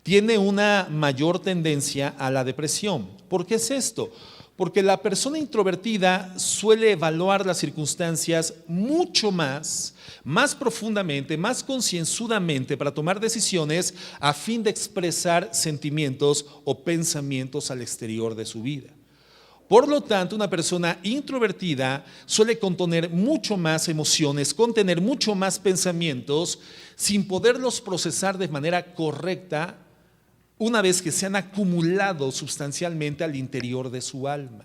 tiene una mayor tendencia a la depresión. ¿Por qué es esto? Porque la persona introvertida suele evaluar las circunstancias mucho más profundamente, más concienzudamente para tomar decisiones a fin de expresar sentimientos o pensamientos al exterior de su vida. Por lo tanto, una persona introvertida suele contener mucho más emociones, contener mucho más pensamientos sin poderlos procesar de manera correcta una vez que se han acumulado sustancialmente al interior de su alma.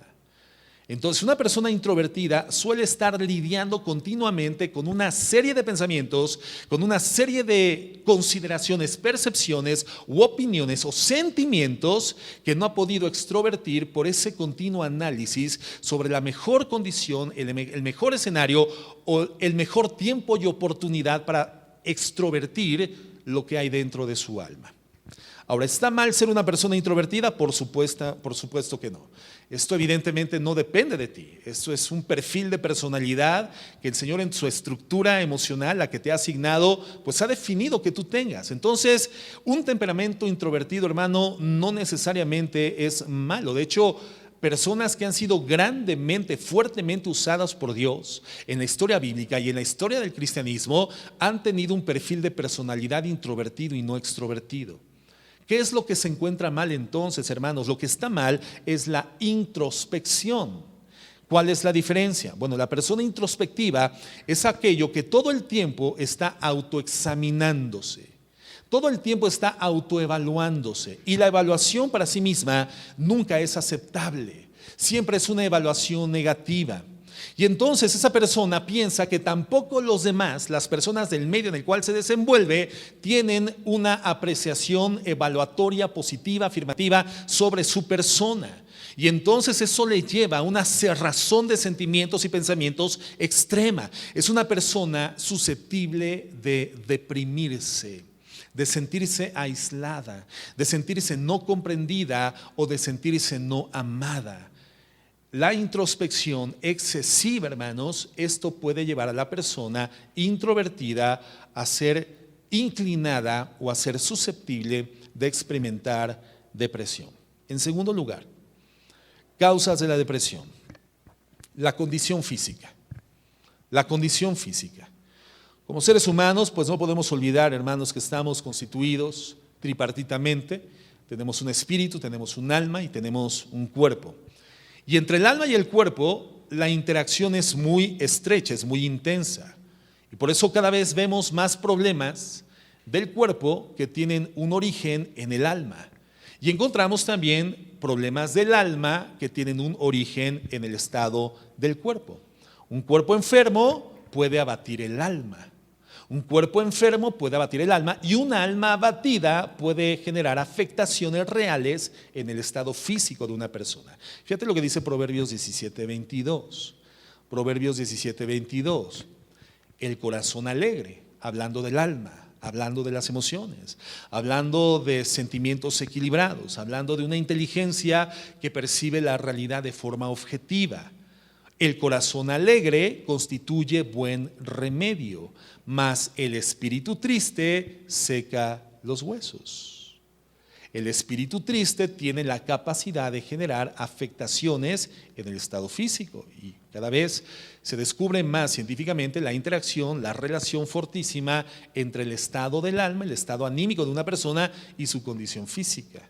Entonces, una persona introvertida suele estar lidiando continuamente con una serie de pensamientos, con una serie de consideraciones, percepciones u opiniones o sentimientos que no ha podido extrovertir por ese continuo análisis sobre la mejor condición, el mejor escenario o el mejor tiempo y oportunidad para extrovertir lo que hay dentro de su alma. Ahora, ¿está mal ser una persona introvertida? Por supuesto que no. Esto evidentemente no depende de ti. Esto es un perfil de personalidad que el Señor en su estructura emocional, la que te ha asignado, pues ha definido que tú tengas. Entonces, un temperamento introvertido, hermano, no necesariamente es malo. De hecho, personas que han sido grandemente, fuertemente usadas por Dios en la historia bíblica y en la historia del cristianismo han tenido un perfil de personalidad introvertido y no extrovertido. ¿Qué es lo que se encuentra mal entonces, hermanos? Lo que está mal es la introspección. ¿Cuál es la diferencia? Bueno, la persona introspectiva es aquello que todo el tiempo está autoexaminándose. Todo el tiempo está autoevaluándose. Y la evaluación para sí misma nunca es aceptable. Siempre es una evaluación negativa. Y entonces esa persona piensa que tampoco los demás, las personas del medio en el cual se desenvuelve, tienen una apreciación evaluatoria positiva, afirmativa sobre su persona. Y entonces eso le lleva a una cerrazón de sentimientos y pensamientos extrema. Es una persona susceptible de deprimirse, de sentirse aislada, de sentirse no comprendida o de sentirse no amada. La introspección excesiva, hermanos, esto puede llevar a la persona introvertida a ser inclinada o a ser susceptible de experimentar depresión. En segundo lugar, causas de la depresión. La condición física. La condición física. Como seres humanos, pues no podemos olvidar, hermanos, que estamos constituidos tripartitamente. Tenemos un espíritu, tenemos un alma y tenemos un cuerpo. Y entre el alma y el cuerpo, la interacción es muy estrecha, es muy intensa. Y por eso cada vez vemos más problemas del cuerpo que tienen un origen en el alma. Y encontramos también problemas del alma que tienen un origen en el estado del cuerpo. Un cuerpo enfermo puede abatir el alma. Un cuerpo enfermo puede abatir el alma y una alma abatida puede generar afectaciones reales en el estado físico de una persona. Fíjate lo que dice Proverbios 17:22. Proverbios 17:22. El corazón alegre, hablando del alma, hablando de las emociones, hablando de sentimientos equilibrados, hablando de una inteligencia que percibe la realidad de forma objetiva. El corazón alegre constituye buen remedio, mas el espíritu triste seca los huesos. El espíritu triste tiene la capacidad de generar afectaciones en el estado físico y cada vez se descubre más científicamente la interacción, la relación fortísima entre el estado del alma, el estado anímico de una persona y su condición física.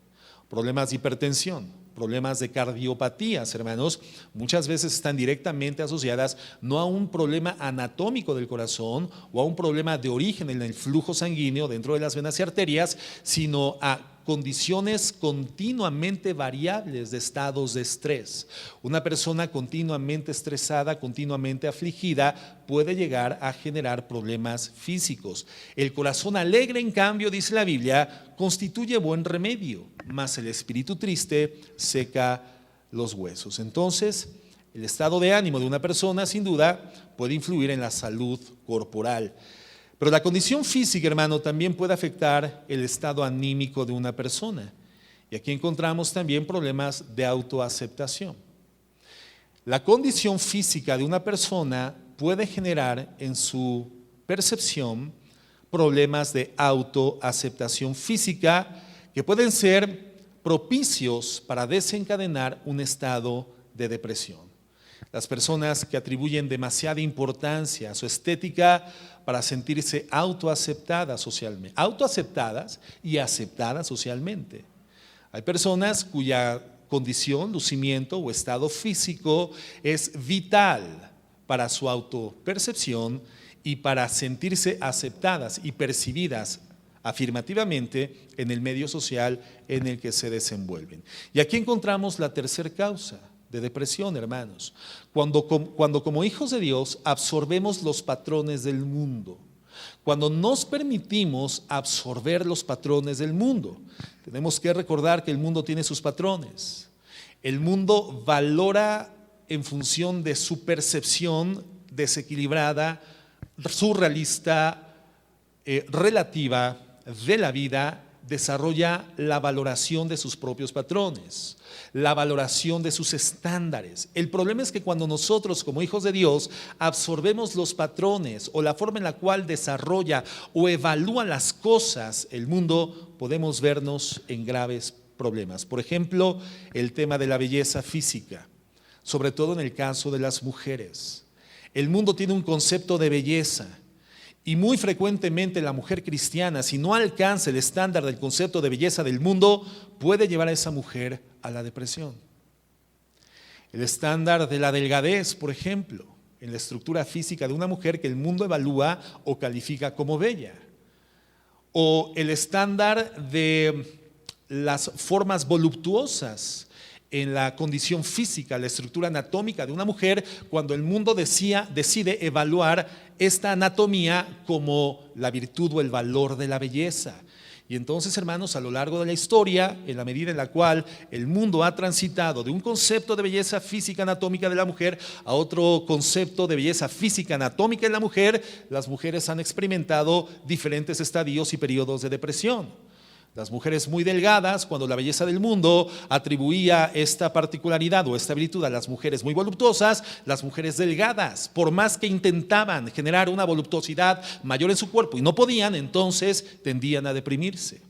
Problemas de hipertensión, problemas de cardiopatías, hermanos, muchas veces están directamente asociadas no a un problema anatómico del corazón o a un problema de origen en el flujo sanguíneo dentro de las venas y arterias, sino a condiciones continuamente variables de estados de estrés. Una persona continuamente estresada, continuamente afligida, puede llegar a generar problemas físicos. El corazón alegre, en cambio, dice la Biblia, constituye buen remedio, mas el espíritu triste seca los huesos. Entonces, el estado de ánimo de una persona, sin duda, puede influir en la salud corporal. Pero la condición física, hermano, también puede afectar el estado anímico de una persona. Y aquí encontramos también problemas de autoaceptación. La condición física de una persona puede generar en su percepción problemas de autoaceptación física que pueden ser propicios para desencadenar un estado de depresión. Las personas que atribuyen demasiada importancia a su estética para sentirse autoaceptadas socialmente, autoaceptadas y aceptadas socialmente. Hay personas cuya condición, lucimiento o estado físico es vital para su autopercepción y para sentirse aceptadas y percibidas afirmativamente en el medio social en el que se desenvuelven. Y aquí encontramos la tercera causa de depresión, hermanos, cuando como hijos de Dios absorbemos los patrones del mundo, cuando nos permitimos absorber los patrones del mundo. Tenemos que recordar que el mundo tiene sus patrones. El mundo valora en función de su percepción desequilibrada, surrealista, relativa de la vida, desarrolla la valoración de sus propios patrones, la valoración de sus estándares. El problema es que cuando nosotros como hijos de Dios absorbemos los patrones o la forma en la cual desarrolla o evalúa las cosas el mundo, podemos vernos en graves problemas. Por ejemplo, el tema de la belleza física, sobre todo en el caso de las mujeres. El mundo tiene un concepto de belleza. Y muy frecuentemente la mujer cristiana, si no alcanza el estándar del concepto de belleza del mundo, puede llevar a esa mujer a la depresión. El estándar de la delgadez, por ejemplo, en la estructura física de una mujer que el mundo evalúa o califica como bella. O el estándar de las formas voluptuosas en la condición física, la estructura anatómica de una mujer, cuando el mundo decide evaluar esta anatomía como la virtud o el valor de la belleza. Y entonces, hermanos, a lo largo de la historia, en la medida en la cual el mundo ha transitado de un concepto de belleza física anatómica de la mujer a otro concepto de belleza física anatómica en la mujer, las mujeres han experimentado diferentes estadios y periodos de depresión. Las mujeres muy delgadas, cuando la belleza del mundo atribuía esta particularidad o esta virtud a las mujeres muy voluptuosas, las mujeres delgadas, por más que intentaban generar una voluptuosidad mayor en su cuerpo y no podían, entonces tendían a deprimirse.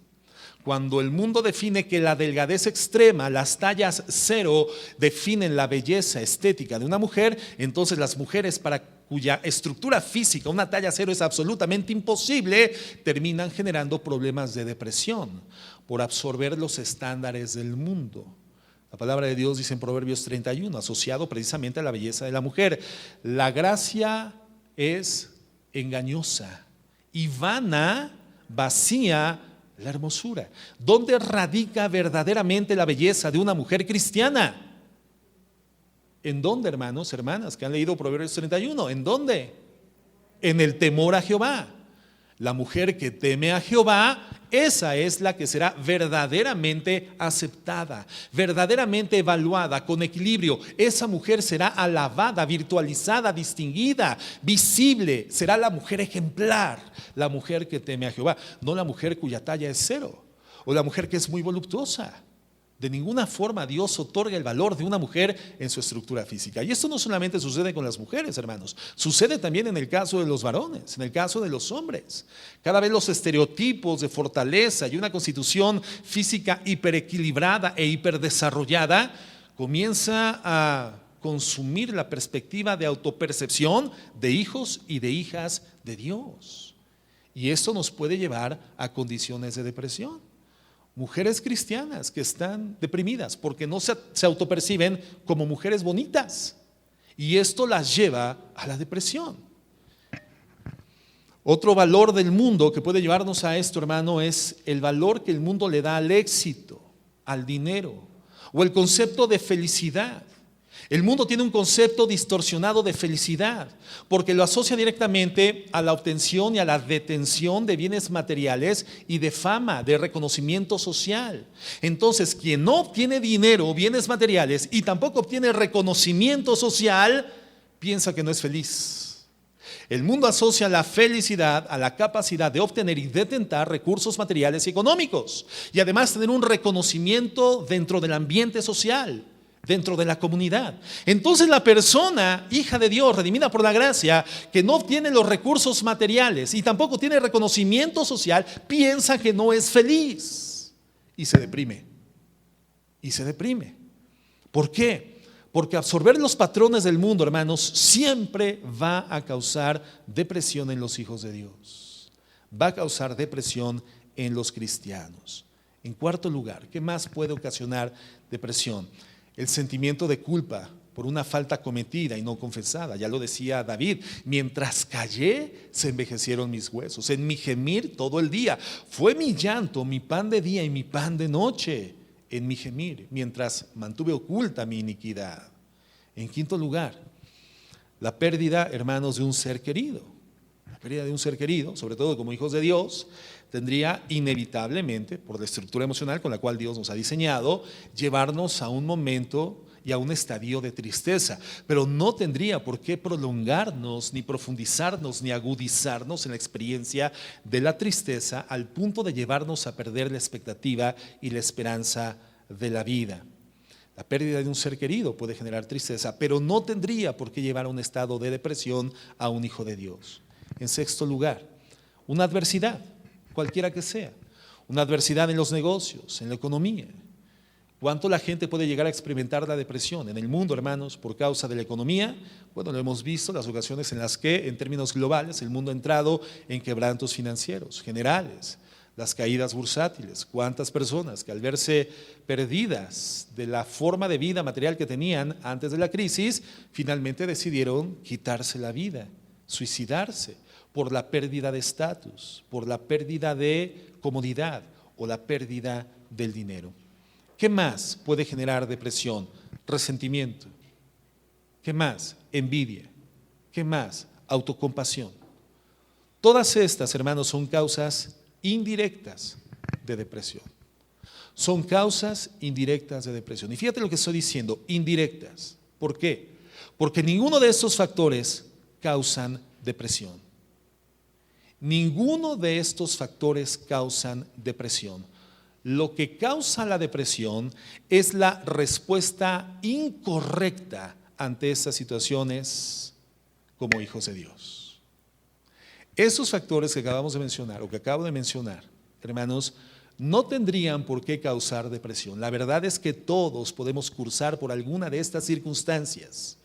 Cuando el mundo define que la delgadez extrema, las tallas 0, definen la belleza estética de una mujer, entonces las mujeres para cuya estructura física una talla 0 es absolutamente imposible, terminan generando problemas de depresión por absorber los estándares del mundo. La palabra de Dios dice en Proverbios 31, asociado precisamente a la belleza de la mujer: la gracia es engañosa y vana, vacía la hermosura. ¿Dónde radica verdaderamente la belleza de una mujer cristiana? ¿En dónde, hermanos, hermanas, que han leído Proverbios 31? ¿En dónde? En el temor a Jehová. La mujer que teme a Jehová, esa es la que será verdaderamente aceptada, verdaderamente evaluada, con equilibrio. Esa mujer será alabada, virtualizada, distinguida, visible. Será la mujer ejemplar, la mujer que teme a Jehová, no la mujer cuya talla es 0 o la mujer que es muy voluptuosa. De ninguna forma Dios otorga el valor de una mujer en su estructura física. Y esto no solamente sucede con las mujeres, hermanos. Sucede también en el caso de los varones, en el caso de los hombres. Cada vez los estereotipos de fortaleza y una constitución física hiperequilibrada e hiperdesarrollada comienza a consumir la perspectiva de autopercepción de hijos y de hijas de Dios. Y esto nos puede llevar a condiciones de depresión. Mujeres cristianas que están deprimidas porque no se autoperciben como mujeres bonitas, y esto las lleva a la depresión. Otro valor del mundo que puede llevarnos a esto, hermano, es el valor que el mundo le da al éxito, al dinero o el concepto de felicidad. El mundo tiene un concepto distorsionado de felicidad porque lo asocia directamente a la obtención y a la detención de bienes materiales y de fama, de reconocimiento social. Entonces, quien no obtiene dinero o bienes materiales y tampoco obtiene reconocimiento social, piensa que no es feliz. El mundo asocia la felicidad a la capacidad de obtener y detentar recursos materiales y económicos, y además tener un reconocimiento dentro del ambiente social, dentro de la comunidad. Entonces la persona, hija de Dios, redimida por la gracia, que no obtiene los recursos materiales y tampoco tiene reconocimiento social, piensa que no es feliz y se deprime. Y se deprime. ¿Por qué? Porque absorber los patrones del mundo, hermanos, siempre va a causar depresión en los hijos de Dios. Va a causar depresión en los cristianos. En cuarto lugar, ¿qué más puede ocasionar depresión? El sentimiento de culpa por una falta cometida y no confesada. Ya lo decía David: mientras callé, se envejecieron mis huesos. En mi gemir todo el día. Fue mi llanto, mi pan de día y mi pan de noche. En mi gemir, mientras mantuve oculta mi iniquidad. En quinto lugar, la pérdida, hermanos, de un ser querido. La pérdida de un ser querido, sobre todo como hijos de Dios, tendría inevitablemente, por la estructura emocional con la cual Dios nos ha diseñado, llevarnos a un momento y a un estadio de tristeza, pero no tendría por qué prolongarnos, ni profundizarnos, ni agudizarnos en la experiencia de la tristeza al punto de llevarnos a perder la expectativa y la esperanza de la vida. La pérdida de un ser querido puede generar tristeza, pero no tendría por qué llevar a un estado de depresión a un hijo de Dios. En sexto lugar, una adversidad, cualquiera que sea, una adversidad en los negocios, en la economía. ¿Cuánto la gente puede llegar a experimentar la depresión en el mundo, hermanos, por causa de la economía? Bueno, lo hemos visto, las ocasiones en las que, en términos globales, el mundo ha entrado en quebrantos financieros generales, las caídas bursátiles. ¿Cuántas personas que al verse perdidas de la forma de vida material que tenían antes de la crisis, finalmente decidieron quitarse la vida, suicidarse por la pérdida de estatus, por la pérdida de comodidad o la pérdida del dinero? ¿Qué más puede generar depresión? Resentimiento. ¿Qué más? Envidia. ¿Qué más? Autocompasión. Todas estas, hermanos, son causas indirectas de depresión. Son causas indirectas de depresión. Y fíjate lo que estoy diciendo, indirectas. ¿Por qué? Porque ninguno de estos factores causan depresión. Ninguno de estos factores causan depresión. Lo que causa la depresión es la respuesta incorrecta ante estas situaciones como hijos de Dios. Esos factores que acabamos de mencionar o que acabo de mencionar, hermanos, no tendrían por qué causar depresión. La verdad es que todos podemos cursar por alguna de estas circunstancias.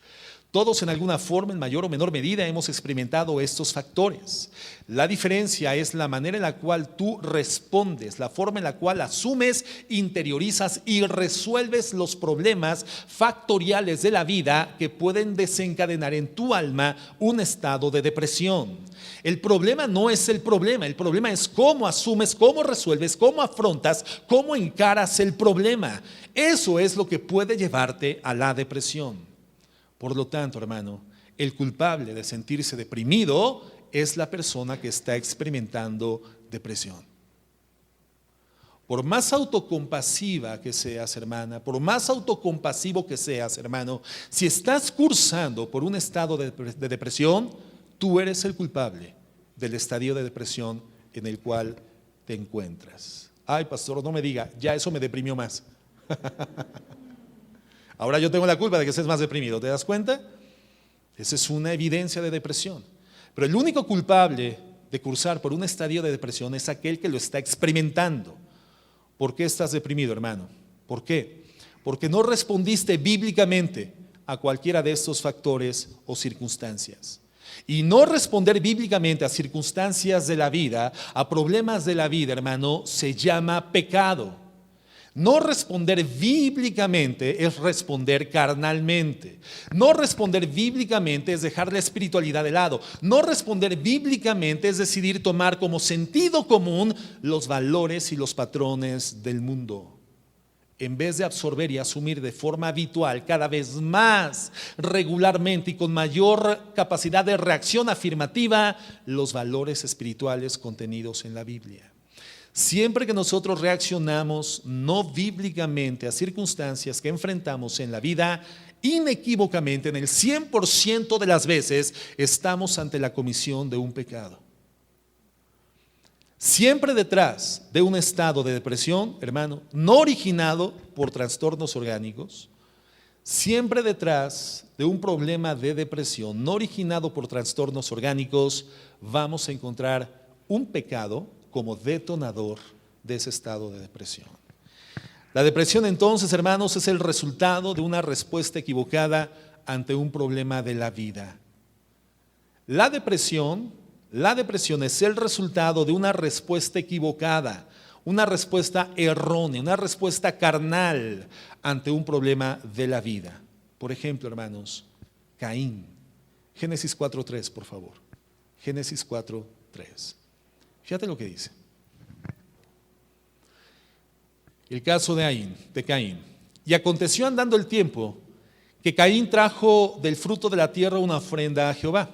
Todos en alguna forma, en mayor o menor medida, hemos experimentado estos factores. La diferencia es la manera en la cual tú respondes, la forma en la cual asumes, interiorizas y resuelves los problemas factoriales de la vida que pueden desencadenar en tu alma un estado de depresión. El problema no es el problema es cómo asumes, cómo resuelves, cómo afrontas, cómo encaras el problema. Eso es lo que puede llevarte a la depresión. Por lo tanto, hermano, el culpable de sentirse deprimido es la persona que está experimentando depresión. por más autocompasiva que seas, hermana, por más autocompasivo que seas, hermano, si estás cursando por un estado de depresión, tú eres el culpable del estadio de depresión en el cual te encuentras. Ay, pastor, no me diga, ya eso me deprimió más. Ahora yo tengo la culpa de que estés más deprimido, ¿te das cuenta? Esa es una evidencia de depresión. Pero el único culpable de cursar por un estadio de depresión es aquel que lo está experimentando. ¿Por qué estás deprimido, hermano? ¿Por qué? Porque no respondiste bíblicamente a cualquiera de estos factores o circunstancias. Y no responder bíblicamente a circunstancias de la vida, a problemas de la vida, hermano, se llama pecado. No responder bíblicamente es responder carnalmente. No responder bíblicamente es dejar la espiritualidad de lado. No responder bíblicamente es decidir tomar como sentido común los valores y los patrones del mundo. En vez de absorber y asumir de forma habitual, cada vez más regularmente y con mayor capacidad de reacción afirmativa, los valores espirituales contenidos en la Biblia. Siempre que nosotros reaccionamos no bíblicamente a circunstancias que enfrentamos en la vida, inequívocamente, en el 100% de las veces, estamos ante la comisión de un pecado. Siempre detrás de un estado de depresión, hermano, no originado por trastornos orgánicos, siempre detrás de un problema de depresión no originado por trastornos orgánicos, vamos a encontrar un pecado como detonador de ese estado de depresión. La depresión entonces, hermanos, es el resultado de una respuesta equivocada ante un problema de la vida. La depresión es el resultado de una respuesta equivocada, una respuesta errónea, una respuesta carnal ante un problema de la vida. Por ejemplo, hermanos, Caín. Génesis 4:3, por favor. Génesis 4:3. Fíjate lo que dice. El caso de Caín. Y aconteció andando el tiempo que Caín trajo del fruto de la tierra una ofrenda a Jehová.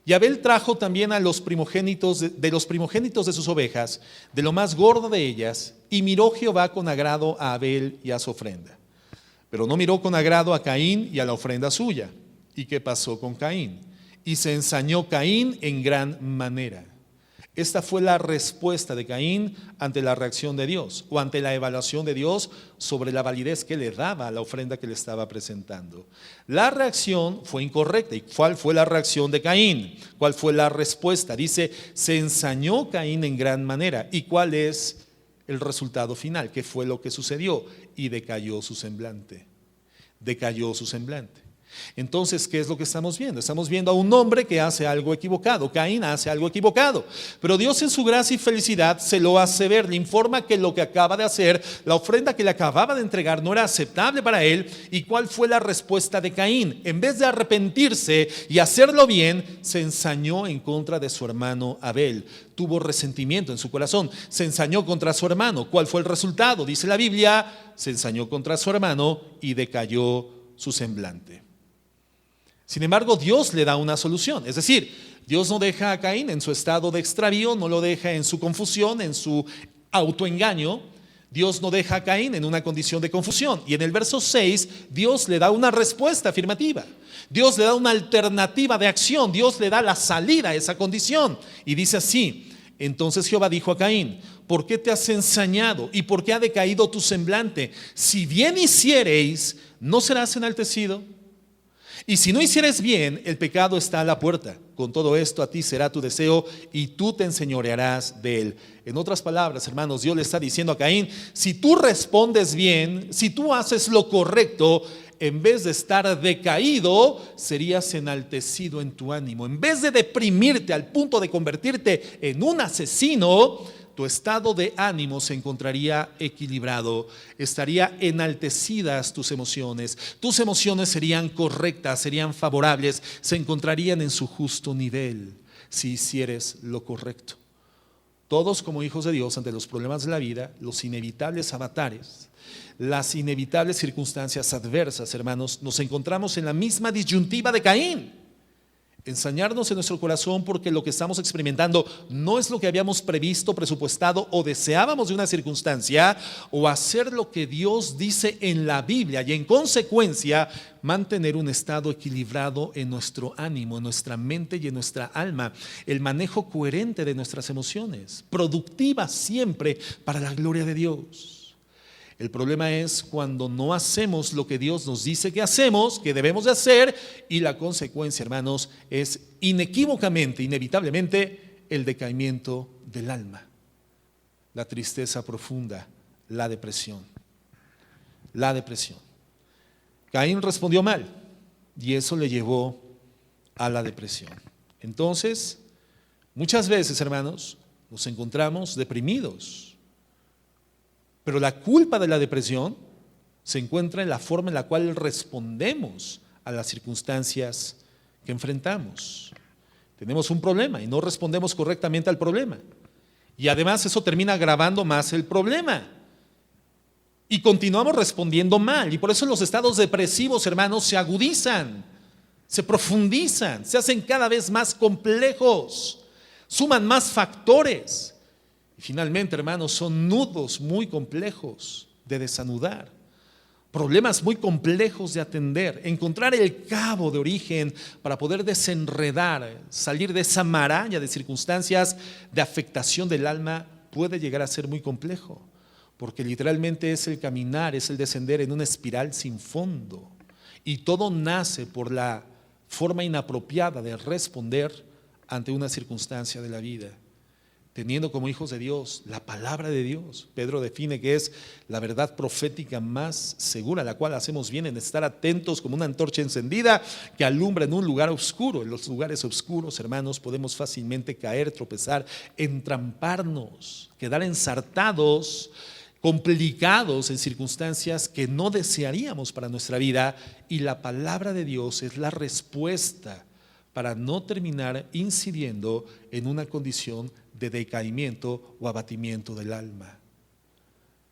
Y Abel trajo también a los primogénitos de sus ovejas, de lo más gordo de ellas, y miró Jehová con agrado a Abel y a su ofrenda. Pero no miró con agrado a Caín y a la ofrenda suya. ¿Y qué pasó con Caín? Y se ensañó Caín en gran manera. Esta fue la respuesta de Caín ante la reacción de Dios o ante la evaluación de Dios sobre la validez que le daba a la ofrenda que le estaba presentando. La reacción fue incorrecta. ¿Y cuál fue la reacción de Caín? ¿Cuál fue la respuesta? Dice, se ensañó Caín en gran manera. ¿Y cuál es el resultado final? ¿Qué fue lo que sucedió? Y decayó su semblante. Decayó su semblante. Entonces, ¿qué es lo que estamos viendo? Estamos viendo a un hombre que hace algo equivocado. Caín hace algo equivocado, pero Dios en su gracia y felicidad se lo hace ver, le informa que lo que acaba de hacer, la ofrenda que le acababa de entregar no era aceptable para él. ¿Y cuál fue la respuesta de Caín? En vez de arrepentirse y hacerlo bien, se ensañó en contra de su hermano Abel. Tuvo resentimiento en su corazón, se ensañó contra su hermano. ¿Cuál fue el resultado? Dice la Biblia, se ensañó contra su hermano y decayó su semblante. Sin embargo, Dios le da una solución. Es decir, Dios no deja a Caín en su estado de extravío, no lo deja en su confusión, en su autoengaño. Dios no deja a Caín en una condición de confusión. Y en el verso 6, Dios le da una respuesta afirmativa. Dios le da una alternativa de acción. Dios le da la salida a esa condición. Y dice así, entonces Jehová dijo a Caín, ¿por qué te has ensañado? ¿Y por qué ha decaído tu semblante? Si bien hiciereis, ¿no serás enaltecido? Y si no hicieres bien, el pecado está a la puerta. Con todo esto a ti será tu deseo y tú te enseñorearás de él. En otras palabras, hermanos, Dios le está diciendo a Caín, si tú respondes bien, si tú haces lo correcto, en vez de estar decaído, serías enaltecido en tu ánimo. En vez de deprimirte al punto de convertirte en un asesino, tu estado de ánimo se encontraría equilibrado, estaría enaltecidas tus emociones serían correctas, serían favorables, se encontrarían en su justo nivel si hicieres lo correcto. Todos como hijos de Dios ante los problemas de la vida, los inevitables avatares, las inevitables circunstancias adversas, hermanos, nos encontramos en la misma disyuntiva de Caín. ensañarnos en nuestro corazón porque lo que estamos experimentando no es lo que habíamos previsto, presupuestado o deseábamos de una circunstancia, o hacer lo que Dios dice en la Biblia y en consecuencia mantener un estado equilibrado en nuestro ánimo, en nuestra mente y en nuestra alma, el manejo coherente de nuestras emociones, productivas siempre para la gloria de Dios. El problema es cuando no hacemos lo que Dios nos dice que hacemos, que debemos de hacer, y la consecuencia, hermanos, es inequívocamente, inevitablemente, el decaimiento del alma, la tristeza profunda, la depresión. La depresión. Caín respondió mal y eso le llevó a la depresión. Entonces, muchas veces, hermanos, nos encontramos deprimidos. Pero la culpa de la depresión se encuentra en la forma en la cual respondemos a las circunstancias que enfrentamos. Tenemos un problema y no respondemos correctamente al problema. Y además eso termina agravando más el problema. Y continuamos respondiendo mal. Y por eso los estados depresivos, hermanos, se agudizan, se profundizan, se hacen cada vez más complejos, suman más factores. Y finalmente, hermanos, son nudos muy complejos de desanudar, problemas muy complejos de atender, encontrar el cabo de origen para poder desenredar, salir de esa maraña de circunstancias de afectación del alma puede llegar a ser muy complejo, porque literalmente es el caminar, es el descender en una espiral sin fondo. Y todo nace por la forma inapropiada de responder ante una circunstancia de la vida. Teniendo como hijos de Dios la palabra de Dios. Pedro define que es la verdad profética más segura, la cual hacemos bien en estar atentos como una antorcha encendida que alumbra en un lugar oscuro. En los lugares oscuros, hermanos, podemos fácilmente caer, tropezar, entramparnos, quedar ensartados, complicados en circunstancias que no desearíamos para nuestra vida, y la palabra de Dios es la respuesta para no terminar incidiendo en una condición de decaimiento o abatimiento del alma.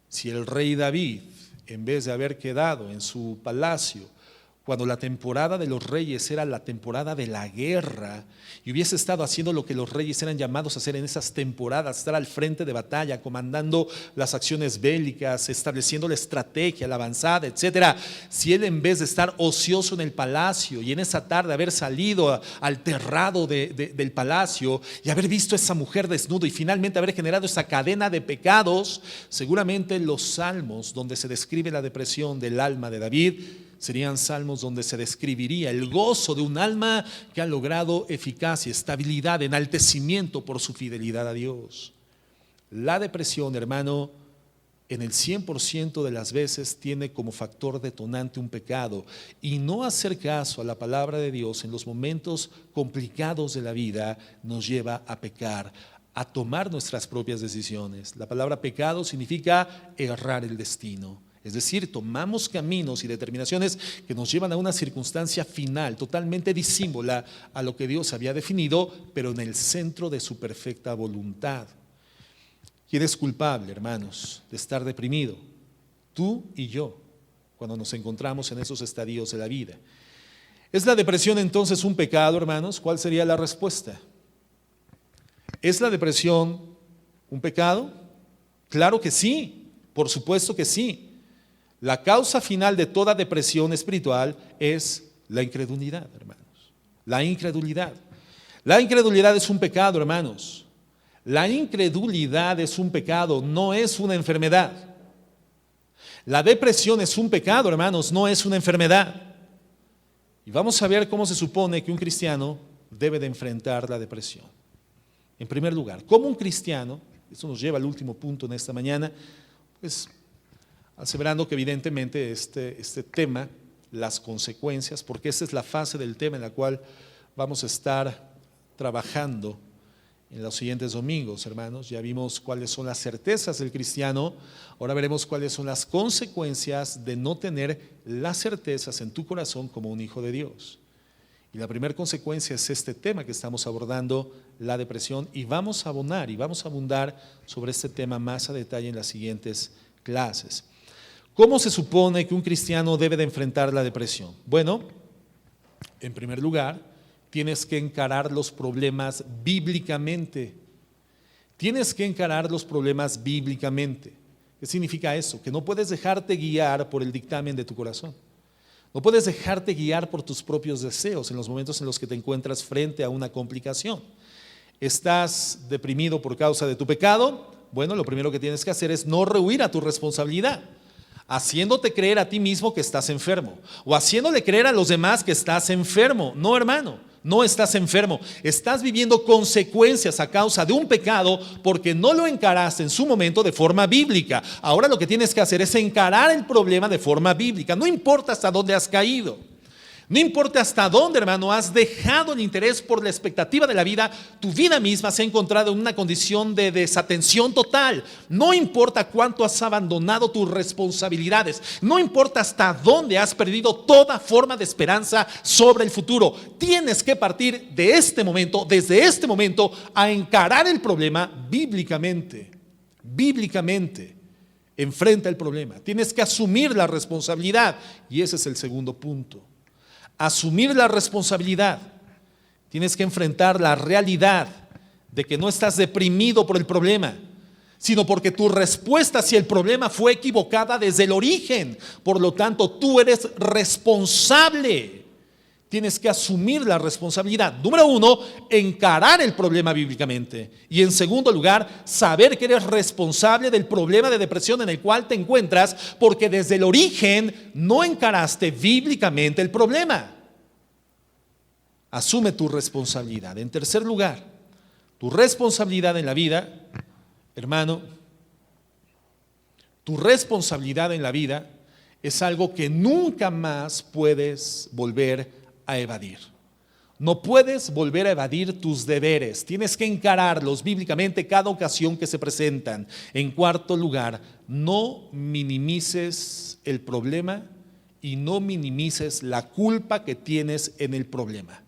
Si el rey David, en vez de haber quedado en su palacio cuando la temporada de los reyes era la temporada de la guerra, y hubiese estado haciendo lo que los reyes eran llamados a hacer en esas temporadas, estar al frente de batalla, comandando las acciones bélicas, estableciendo la estrategia, la avanzada, etcétera. Si él, en vez de estar ocioso en el palacio y en esa tarde haber salido al terrado del palacio y haber visto a esa mujer desnuda y finalmente haber generado esa cadena de pecados, seguramente los salmos donde se describe la depresión del alma de David serían salmos donde se describiría el gozo de un alma que ha logrado eficacia, estabilidad, enaltecimiento por su fidelidad a Dios. La depresión, hermano, en el 100% de las veces tiene como factor detonante un pecado, y no hacer caso a la palabra de Dios en los momentos complicados de la vida nos lleva a pecar, a tomar nuestras propias decisiones. La palabra pecado significa errar el destino. Es decir, tomamos caminos y determinaciones que nos llevan a una circunstancia final totalmente disímbola a lo que Dios había definido, pero en el centro de su perfecta voluntad. ¿Quién es culpable, hermanos, de estar deprimido? Tú y yo, cuando nos encontramos en esos estadios de la vida. ¿Es la depresión entonces un pecado, hermanos? ¿Cuál sería la respuesta? ¿Es la depresión un pecado? Claro que sí, por supuesto que sí. La causa final de toda depresión espiritual es la incredulidad, hermanos. La incredulidad. La incredulidad es un pecado, hermanos. La incredulidad es un pecado, no es una enfermedad. La depresión es un pecado, hermanos, no es una enfermedad. Y vamos a ver cómo se supone que un cristiano debe de enfrentar la depresión. En primer lugar, ¿cómo un cristiano, esto nos lleva al último punto en esta mañana, pues aseverando que evidentemente este tema, las consecuencias, porque esta es la fase del tema en la cual vamos a estar trabajando en los siguientes domingos, hermanos. Ya vimos cuáles son las certezas del cristiano, ahora veremos cuáles son las consecuencias de no tener las certezas en tu corazón como un hijo de Dios. Y la primera consecuencia es este tema que estamos abordando, la depresión, y vamos a abonar y vamos a abundar sobre este tema más a detalle en las siguientes clases. ¿Cómo se supone que un cristiano debe de enfrentar la depresión? Bueno, en primer lugar, tienes que encarar los problemas bíblicamente. Tienes que encarar los problemas bíblicamente. ¿Qué significa eso? Que no puedes dejarte guiar por el dictamen de tu corazón. No puedes dejarte guiar por tus propios deseos en los momentos en los que te encuentras frente a una complicación. ¿Estás deprimido por causa de tu pecado? Bueno, lo primero que tienes que hacer es no rehuir a tu responsabilidad, haciéndote creer a ti mismo que estás enfermo o haciéndole creer a los demás que estás enfermo. No, hermano, no estás enfermo. Estás viviendo consecuencias a causa de un pecado porque no lo encaraste en su momento de forma bíblica. Ahora lo que tienes que hacer es encarar el problema de forma bíblica. No importa hasta dónde has caído. No importa hasta dónde, hermano, has dejado el interés por la expectativa de la vida, tu vida misma se ha encontrado en una condición de desatención total. No importa cuánto has abandonado tus responsabilidades, no importa hasta dónde has perdido toda forma de esperanza sobre el futuro. Tienes que partir de este momento, desde este momento, a encarar el problema bíblicamente. Bíblicamente. Enfrenta el problema. Tienes que asumir la responsabilidad. Y ese es el segundo punto. Asumir la responsabilidad. Tienes que enfrentar la realidad de que no estás deprimido por el problema, sino porque tu respuesta hacia el problema fue equivocada desde el origen. Por lo tanto, tú eres responsable. Tienes que asumir la responsabilidad. Número uno, encarar el problema bíblicamente. Y en segundo lugar, saber que eres responsable del problema de depresión en el cual te encuentras, porque desde el origen no encaraste bíblicamente el problema. Asume tu responsabilidad. En tercer lugar, tu responsabilidad en la vida, hermano, tu responsabilidad en la vida es algo que nunca más puedes volver a evadir. No puedes volver a evadir tus deberes. Tienes que encararlos bíblicamente cada ocasión que se presentan. En cuarto lugar, no minimices el problema y no minimices la culpa que tienes en el problema.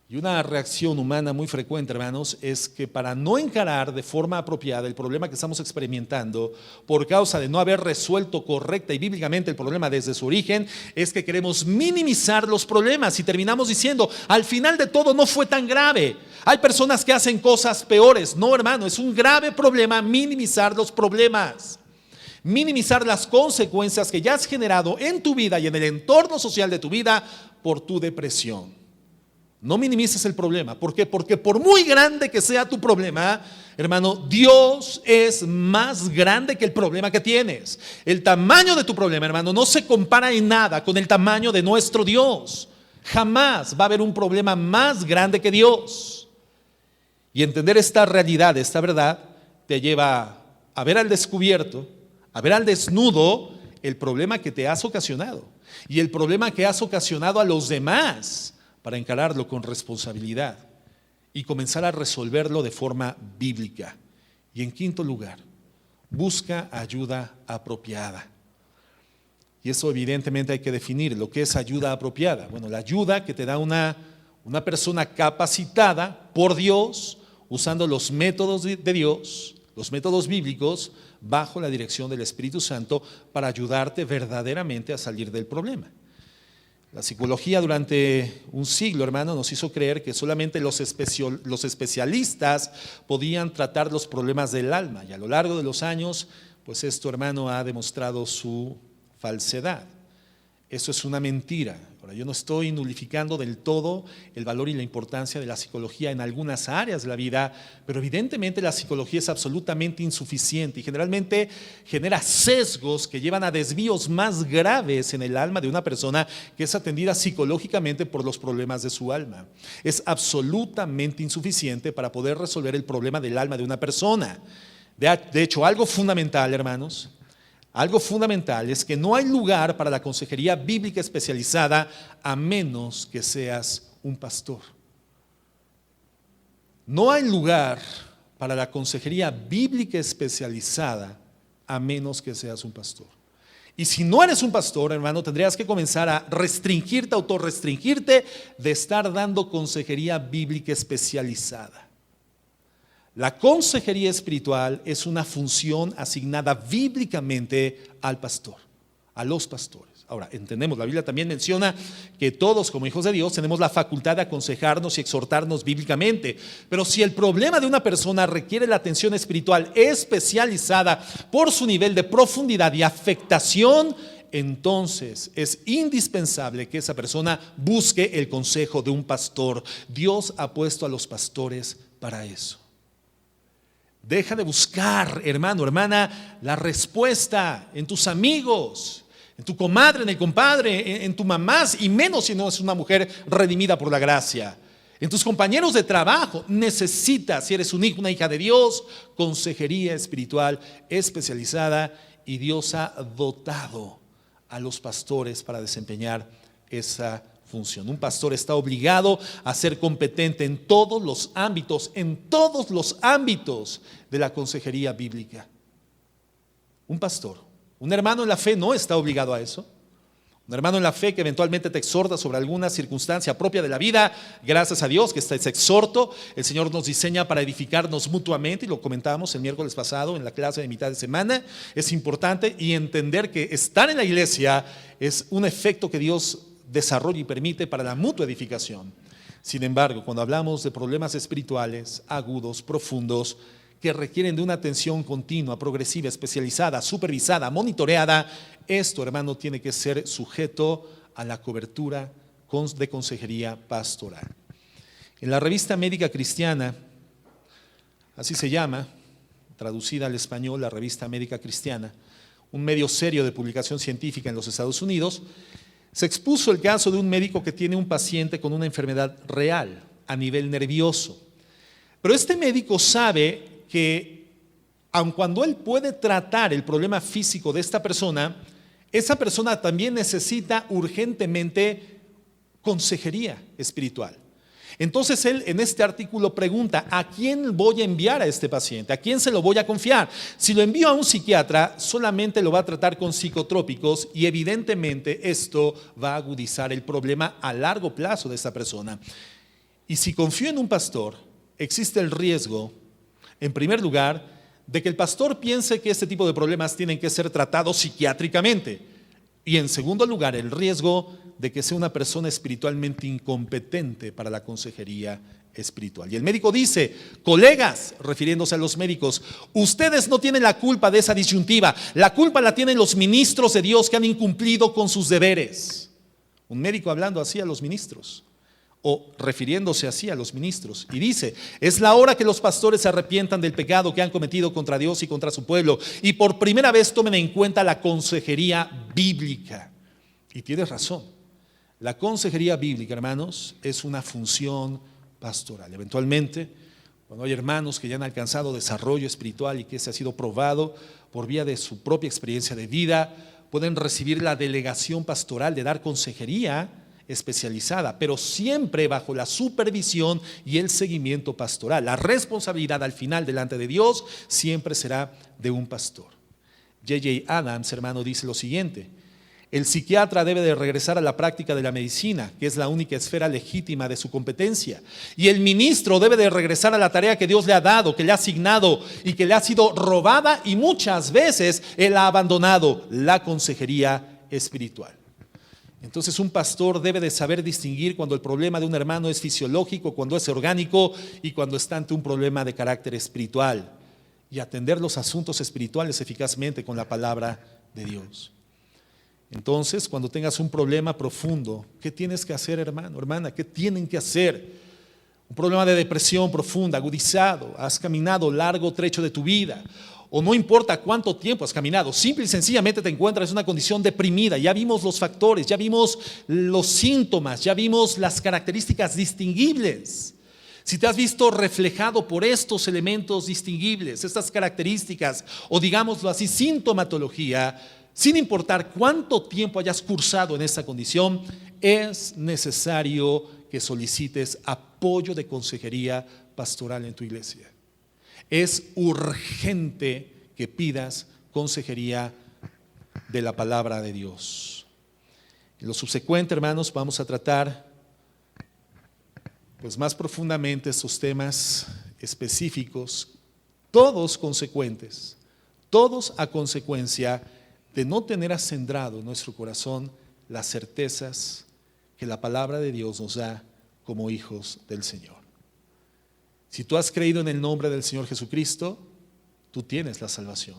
Y una reacción humana muy frecuente, hermanos, es que para no encarar de forma apropiada el problema que estamos experimentando por causa de no haber resuelto correcta y bíblicamente el problema desde su origen, es que queremos minimizar los problemas y terminamos diciendo, al final de todo no fue tan grave. Hay personas que hacen cosas peores. No, hermano, es un grave problema minimizar los problemas. Minimizar las consecuencias que ya has generado en tu vida y en el entorno social de tu vida por tu depresión. No minimices el problema. ¿Por qué? Porque por muy grande que sea tu problema, hermano, Dios es más grande que el problema que tienes. El tamaño de tu problema, hermano, no se compara en nada con el tamaño de nuestro Dios. Jamás va a haber un problema más grande que Dios. Y entender esta realidad, esta verdad, te lleva a ver al descubierto, a ver al desnudo el problema que te has ocasionado y el problema que has ocasionado a los demás, para encararlo con responsabilidad y comenzar a resolverlo de forma bíblica. Y en quinto lugar, busca ayuda apropiada. Y eso evidentemente hay que definir lo que es ayuda apropiada. Bueno, la ayuda que te da una persona capacitada por Dios, usando los métodos de Dios, los métodos bíblicos, bajo la dirección del Espíritu Santo, para ayudarte verdaderamente a salir del problema. La psicología durante un siglo, hermano, nos hizo creer que solamente los especialistas podían tratar los problemas del alma. Y a lo largo de los años, pues esto, hermano, ha demostrado su falsedad. Eso es una mentira. Ahora, yo no estoy nulificando del todo el valor y la importancia de la psicología en algunas áreas de la vida, pero evidentemente la psicología es absolutamente insuficiente y generalmente genera sesgos que llevan a desvíos más graves en el alma de una persona que es atendida psicológicamente por los problemas de su alma. Es absolutamente insuficiente para poder resolver el problema del alma de una persona. De hecho, algo fundamental, hermanos, algo fundamental es que no hay lugar para la consejería bíblica especializada a menos que seas un pastor. No hay lugar para la consejería bíblica especializada a menos que seas un pastor. Y si no eres un pastor, hermano, tendrías que comenzar a restringirte, autorrestringirte de estar dando consejería bíblica especializada. La consejería espiritual es una función asignada bíblicamente al pastor, a los pastores. Ahora, entendemos, la Biblia también menciona que todos como hijos de Dios tenemos la facultad de aconsejarnos y exhortarnos bíblicamente. Pero si el problema de una persona requiere la atención espiritual especializada por su nivel de profundidad y afectación, entonces es indispensable que esa persona busque el consejo de un pastor. Dios ha puesto a los pastores para eso. Deja de buscar, hermano, hermana, la respuesta en tus amigos, en tu comadre, en el compadre, en tu mamá, y menos si no es una mujer redimida por la gracia. En tus compañeros de trabajo necesitas, si eres un hijo, una hija de Dios, consejería espiritual especializada, y Dios ha dotado a los pastores para desempeñar esa función. Un pastor está obligado a ser competente en todos los ámbitos de la consejería bíblica. Un pastor, un hermano en la fe no está obligado a eso. Un hermano en la fe que eventualmente te exhorta sobre alguna circunstancia propia de la vida, gracias a Dios que está ese exhorto. El Señor nos diseña para edificarnos mutuamente, y lo comentábamos el miércoles pasado en la clase de mitad de semana. Es importante y entender que estar en la iglesia es un efecto que Dios desarrolla y permite para la mutua edificación. Sin embargo, cuando hablamos de problemas espirituales agudos, profundos, que requieren de una atención continua, progresiva, especializada, supervisada, monitoreada, esto, hermano, tiene que ser sujeto a la cobertura de consejería pastoral. En la revista médica cristiana, así se llama, traducida al español, la revista médica cristiana, un medio serio de publicación científica en los Estados Unidos, se expuso el caso de un médico que tiene un paciente con una enfermedad real a nivel nervioso. Pero este médico sabe que aun cuando él puede tratar el problema físico de esta persona, esa persona también necesita urgentemente consejería espiritual. Entonces él en este artículo pregunta: ¿a quién voy a enviar a este paciente? ¿A quién se lo voy a confiar? Si lo envío a un psiquiatra, solamente lo va a tratar con psicotrópicos, y evidentemente esto va a agudizar el problema a largo plazo de esta persona. Y si confío en un pastor, existe el riesgo, en primer lugar, de que el pastor piense que este tipo de problemas tienen que ser tratados psiquiátricamente. Y en segundo lugar, el riesgo de que sea una persona espiritualmente incompetente para la consejería espiritual. Y el médico dice: colegas, refiriéndose a los médicos, ustedes no tienen la culpa de esa disyuntiva. La culpa la tienen los ministros de Dios que han incumplido con sus deberes. Un médico hablando así a los ministros, o refiriéndose así a los ministros, y dice: es la hora que los pastores se arrepientan del pecado que han cometido contra Dios y contra su pueblo, y por primera vez tomen en cuenta la consejería bíblica. Y tienes razón, la consejería bíblica, hermanos, es una función pastoral. Eventualmente, cuando hay hermanos que ya han alcanzado desarrollo espiritual y que ese ha sido probado por vía de su propia experiencia de vida, pueden recibir la delegación pastoral de dar consejería especializada, pero siempre bajo la supervisión y el seguimiento pastoral. La responsabilidad al final delante de Dios siempre será de un pastor. J.J. Adams, hermano, dice lo siguiente: el psiquiatra debe de regresar a la práctica de la medicina, que es la única esfera legítima de su competencia, y el ministro debe de regresar a la tarea que Dios le ha dado, que le ha asignado y que le ha sido robada, y muchas veces él ha abandonado la consejería espiritual. Entonces un pastor debe de saber distinguir cuando el problema de un hermano es fisiológico, cuando es orgánico y cuando está ante un problema de carácter espiritual, y atender los asuntos espirituales eficazmente con la palabra de Dios. Entonces, cuando tengas un problema profundo, ¿qué tienes que hacer, hermano, hermana? ¿Qué tienen que hacer? Un problema de depresión profunda, agudizado, has caminado largo trecho de tu vida, o no importa cuánto tiempo has caminado, simple y sencillamente te encuentras en una condición deprimida. Ya vimos los factores, ya vimos los síntomas, ya vimos las características distinguibles. Si te has visto reflejado por estos elementos distinguibles, estas características, o digámoslo así, sintomatología, sin importar cuánto tiempo hayas cursado en esta condición, es necesario que solicites apoyo de consejería pastoral en tu iglesia. Es urgente que pidas consejería de la palabra de Dios. En lo subsecuente, hermanos, vamos a tratar pues más profundamente estos temas específicos, todos consecuentes, todos a consecuencia de no tener acendrado en nuestro corazón las certezas que la palabra de Dios nos da como hijos del Señor. Si tú has creído en el nombre del Señor Jesucristo, tú tienes la salvación.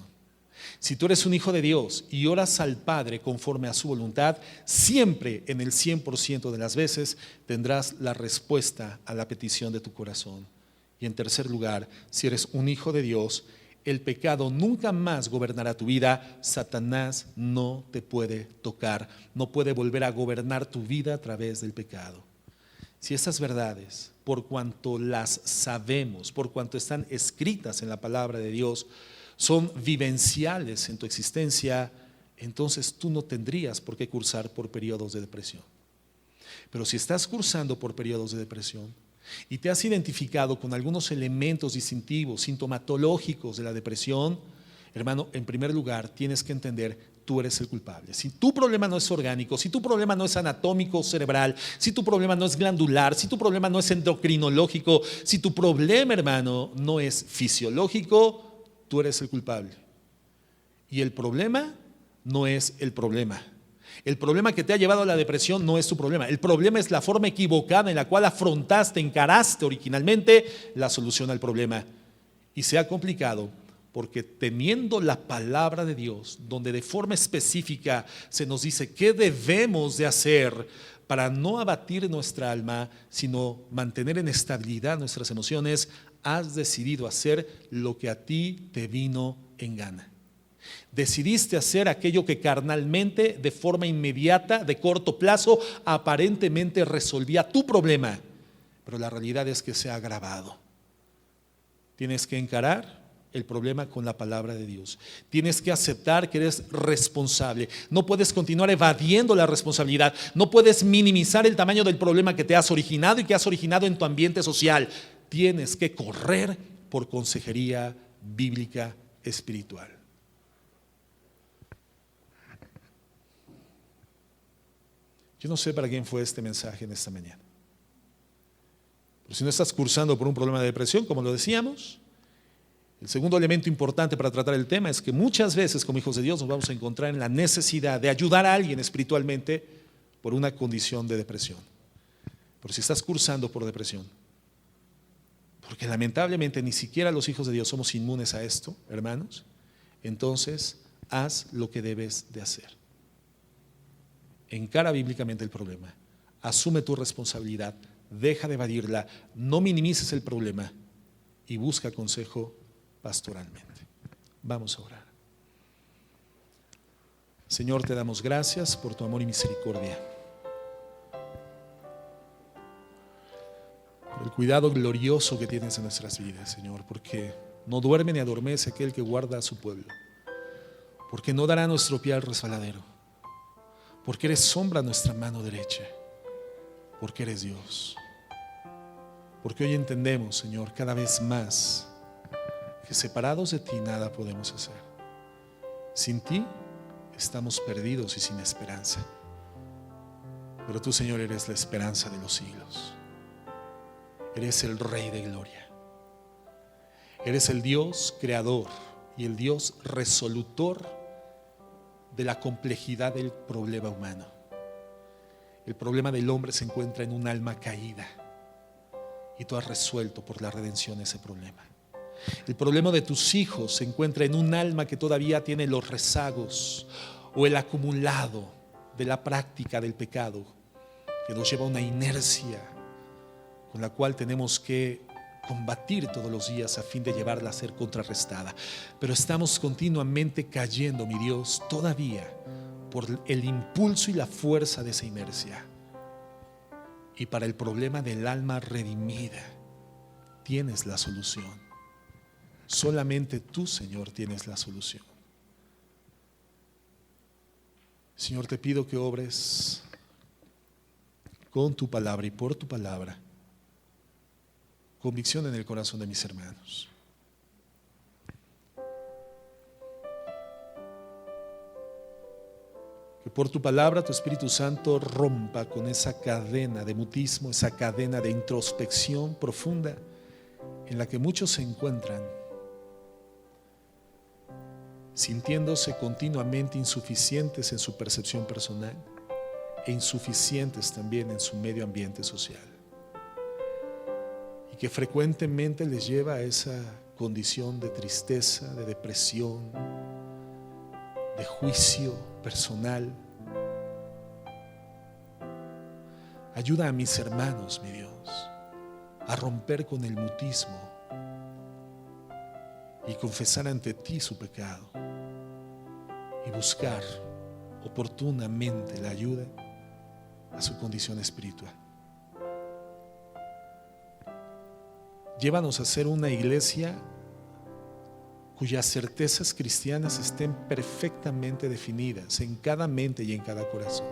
Si tú eres un hijo de Dios y oras al Padre conforme a su voluntad, siempre en el 100% de las veces tendrás la respuesta a la petición de tu corazón. Y en tercer lugar, si eres un hijo de Dios, el pecado nunca más gobernará tu vida. Satanás no te puede tocar, no puede volver a gobernar tu vida a través del pecado. Si estas verdades, por cuanto las sabemos, por cuanto están escritas en la palabra de Dios, son vivenciales en tu existencia, entonces tú no tendrías por qué cursar por periodos de depresión. Pero si estás cursando por periodos de depresión y te has identificado con algunos elementos distintivos, sintomatológicos de la depresión, hermano, en primer lugar tienes que entender, tú eres el culpable. Si tu problema no es orgánico, si tu problema no es anatómico o cerebral, si tu problema no es glandular, si tu problema no es endocrinológico, si tu problema, hermano, no es fisiológico, tú eres el culpable. Y el problema no es el problema. El problema que te ha llevado a la depresión no es tu problema. El problema es la forma equivocada en la cual afrontaste, encaraste originalmente la solución al problema. Y se ha complicado porque teniendo la palabra de Dios, donde de forma específica se nos dice qué debemos de hacer para no abatir nuestra alma, sino mantener en estabilidad nuestras emociones, has decidido hacer lo que a ti te vino en gana. Decidiste hacer aquello que carnalmente, de forma inmediata, de corto plazo, aparentemente resolvía tu problema, pero la realidad es que se ha agravado. Tienes que encarar el problema con la palabra de Dios. Tienes que aceptar que eres responsable. No puedes continuar evadiendo la responsabilidad. No puedes minimizar el tamaño del problema que te has originado y que has originado en tu ambiente social. Tienes que correr por consejería bíblica espiritual. Yo no sé para quién fue este mensaje en esta mañana. Pero si no estás cursando por un problema de depresión, como lo decíamos, el segundo elemento importante para tratar el tema es que muchas veces como hijos de Dios nos vamos a encontrar en la necesidad de ayudar a alguien espiritualmente por una condición de depresión. Pero si estás cursando por depresión, porque lamentablemente ni siquiera los hijos de Dios somos inmunes a esto, hermanos, entonces haz lo que debes de hacer. Encara bíblicamente el problema, asume tu responsabilidad, deja de evadirla, no minimices el problema y busca consejo pastoralmente. Vamos a orar. Señor, te damos gracias por tu amor y misericordia, por el cuidado glorioso que tienes en nuestras vidas, Señor, porque no duerme ni adormece aquel que guarda a su pueblo, porque no dará nuestro pie al resbaladero, porque eres sombra a nuestra mano derecha, porque eres Dios. Porque hoy entendemos, Señor, cada vez más que separados de ti nada podemos hacer. Sin ti estamos perdidos y sin esperanza. Pero tú, Señor, eres la esperanza de los siglos. Eres el Rey de gloria. Eres el Dios creador y el Dios resolutor de la complejidad del problema humano. El problema del hombre se encuentra en un alma caída y tú has resuelto por la redención ese problema. El problema de tus hijos se encuentra en un alma que todavía tiene los rezagos o el acumulado de la práctica del pecado, que nos lleva a una inercia con la cual tenemos que combatir todos los días a fin de llevarla a ser contrarrestada. Pero estamos continuamente cayendo, mi Dios, todavía por el impulso y la fuerza de esa inercia. Y para el problema del alma redimida tienes la solución. Solamente tú, Señor, tienes la solución. Señor, te pido que obres con tu palabra y por tu palabra convicción en el corazón de mis hermanos. Que por tu palabra tu Espíritu Santo rompa con esa cadena de mutismo, esa cadena de introspección profunda en la que muchos se encuentran sintiéndose continuamente insuficientes en su percepción personal e insuficientes también en su medio ambiente social, y que frecuentemente les lleva a esa condición de tristeza, de depresión, de juicio personal. Ayuda a mis hermanos, mi Dios, a romper con el mutismo y confesar ante ti su pecado y buscar oportunamente la ayuda a su condición espiritual. Llévanos a ser una iglesia cuyas certezas cristianas estén perfectamente definidas en cada mente y en cada corazón.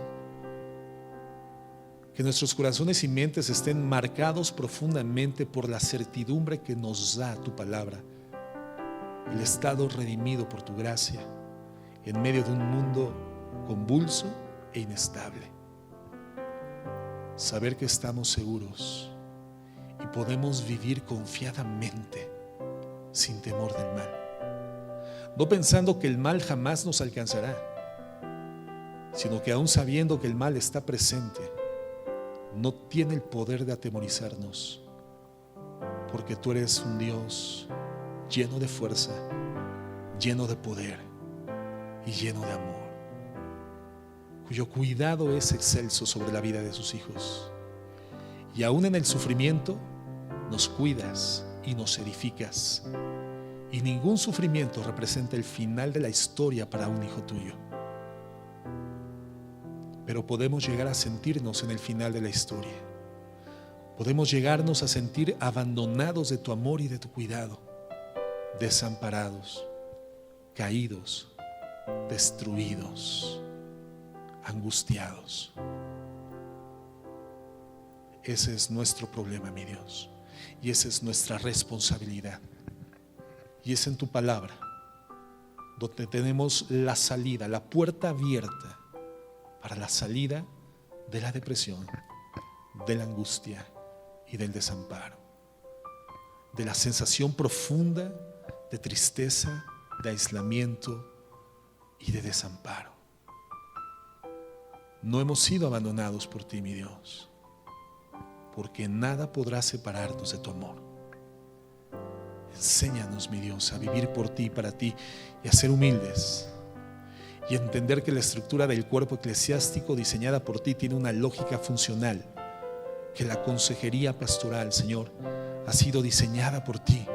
Que nuestros corazones y mentes estén marcados profundamente por la certidumbre que nos da tu palabra, el estado redimido por tu gracia en medio de un mundo convulso e inestable. Saber que estamos seguros y podemos vivir confiadamente sin temor del mal, no pensando que el mal jamás nos alcanzará, sino que aún sabiendo que el mal está presente, no tiene el poder de atemorizarnos, porque tú eres un Dios lleno de fuerza, lleno de poder y lleno de amor, cuyo cuidado es excelso sobre la vida de sus hijos. Y aún en el sufrimiento nos cuidas y nos edificas, y ningún sufrimiento representa el final de la historia para un hijo tuyo. Pero podemos llegar a sentirnos en el final de la historia. Podemos llegarnos a sentir abandonados de tu amor y de tu cuidado, desamparados, caídos, destruidos, angustiados. Ese es nuestro problema, mi Dios, y esa es nuestra responsabilidad. Y es en tu palabra donde tenemos la salida, la puerta abierta para la salida de la depresión, de la angustia y del desamparo, de la sensación profunda de tristeza, de aislamiento y de desamparo. No hemos sido abandonados por ti, mi Dios, porque nada podrá separarnos de tu amor. Enséñanos, mi Dios, a vivir por ti y para ti, y a ser humildes, y entender que la estructura del cuerpo eclesiástico diseñada por ti tiene una lógica funcional, que la consejería pastoral, Señor, ha sido diseñada por ti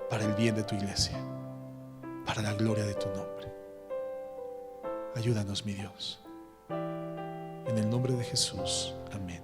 para el bien de tu iglesia, para la gloria de tu nombre. Ayúdanos, mi Dios. En el nombre de Jesús. Amén.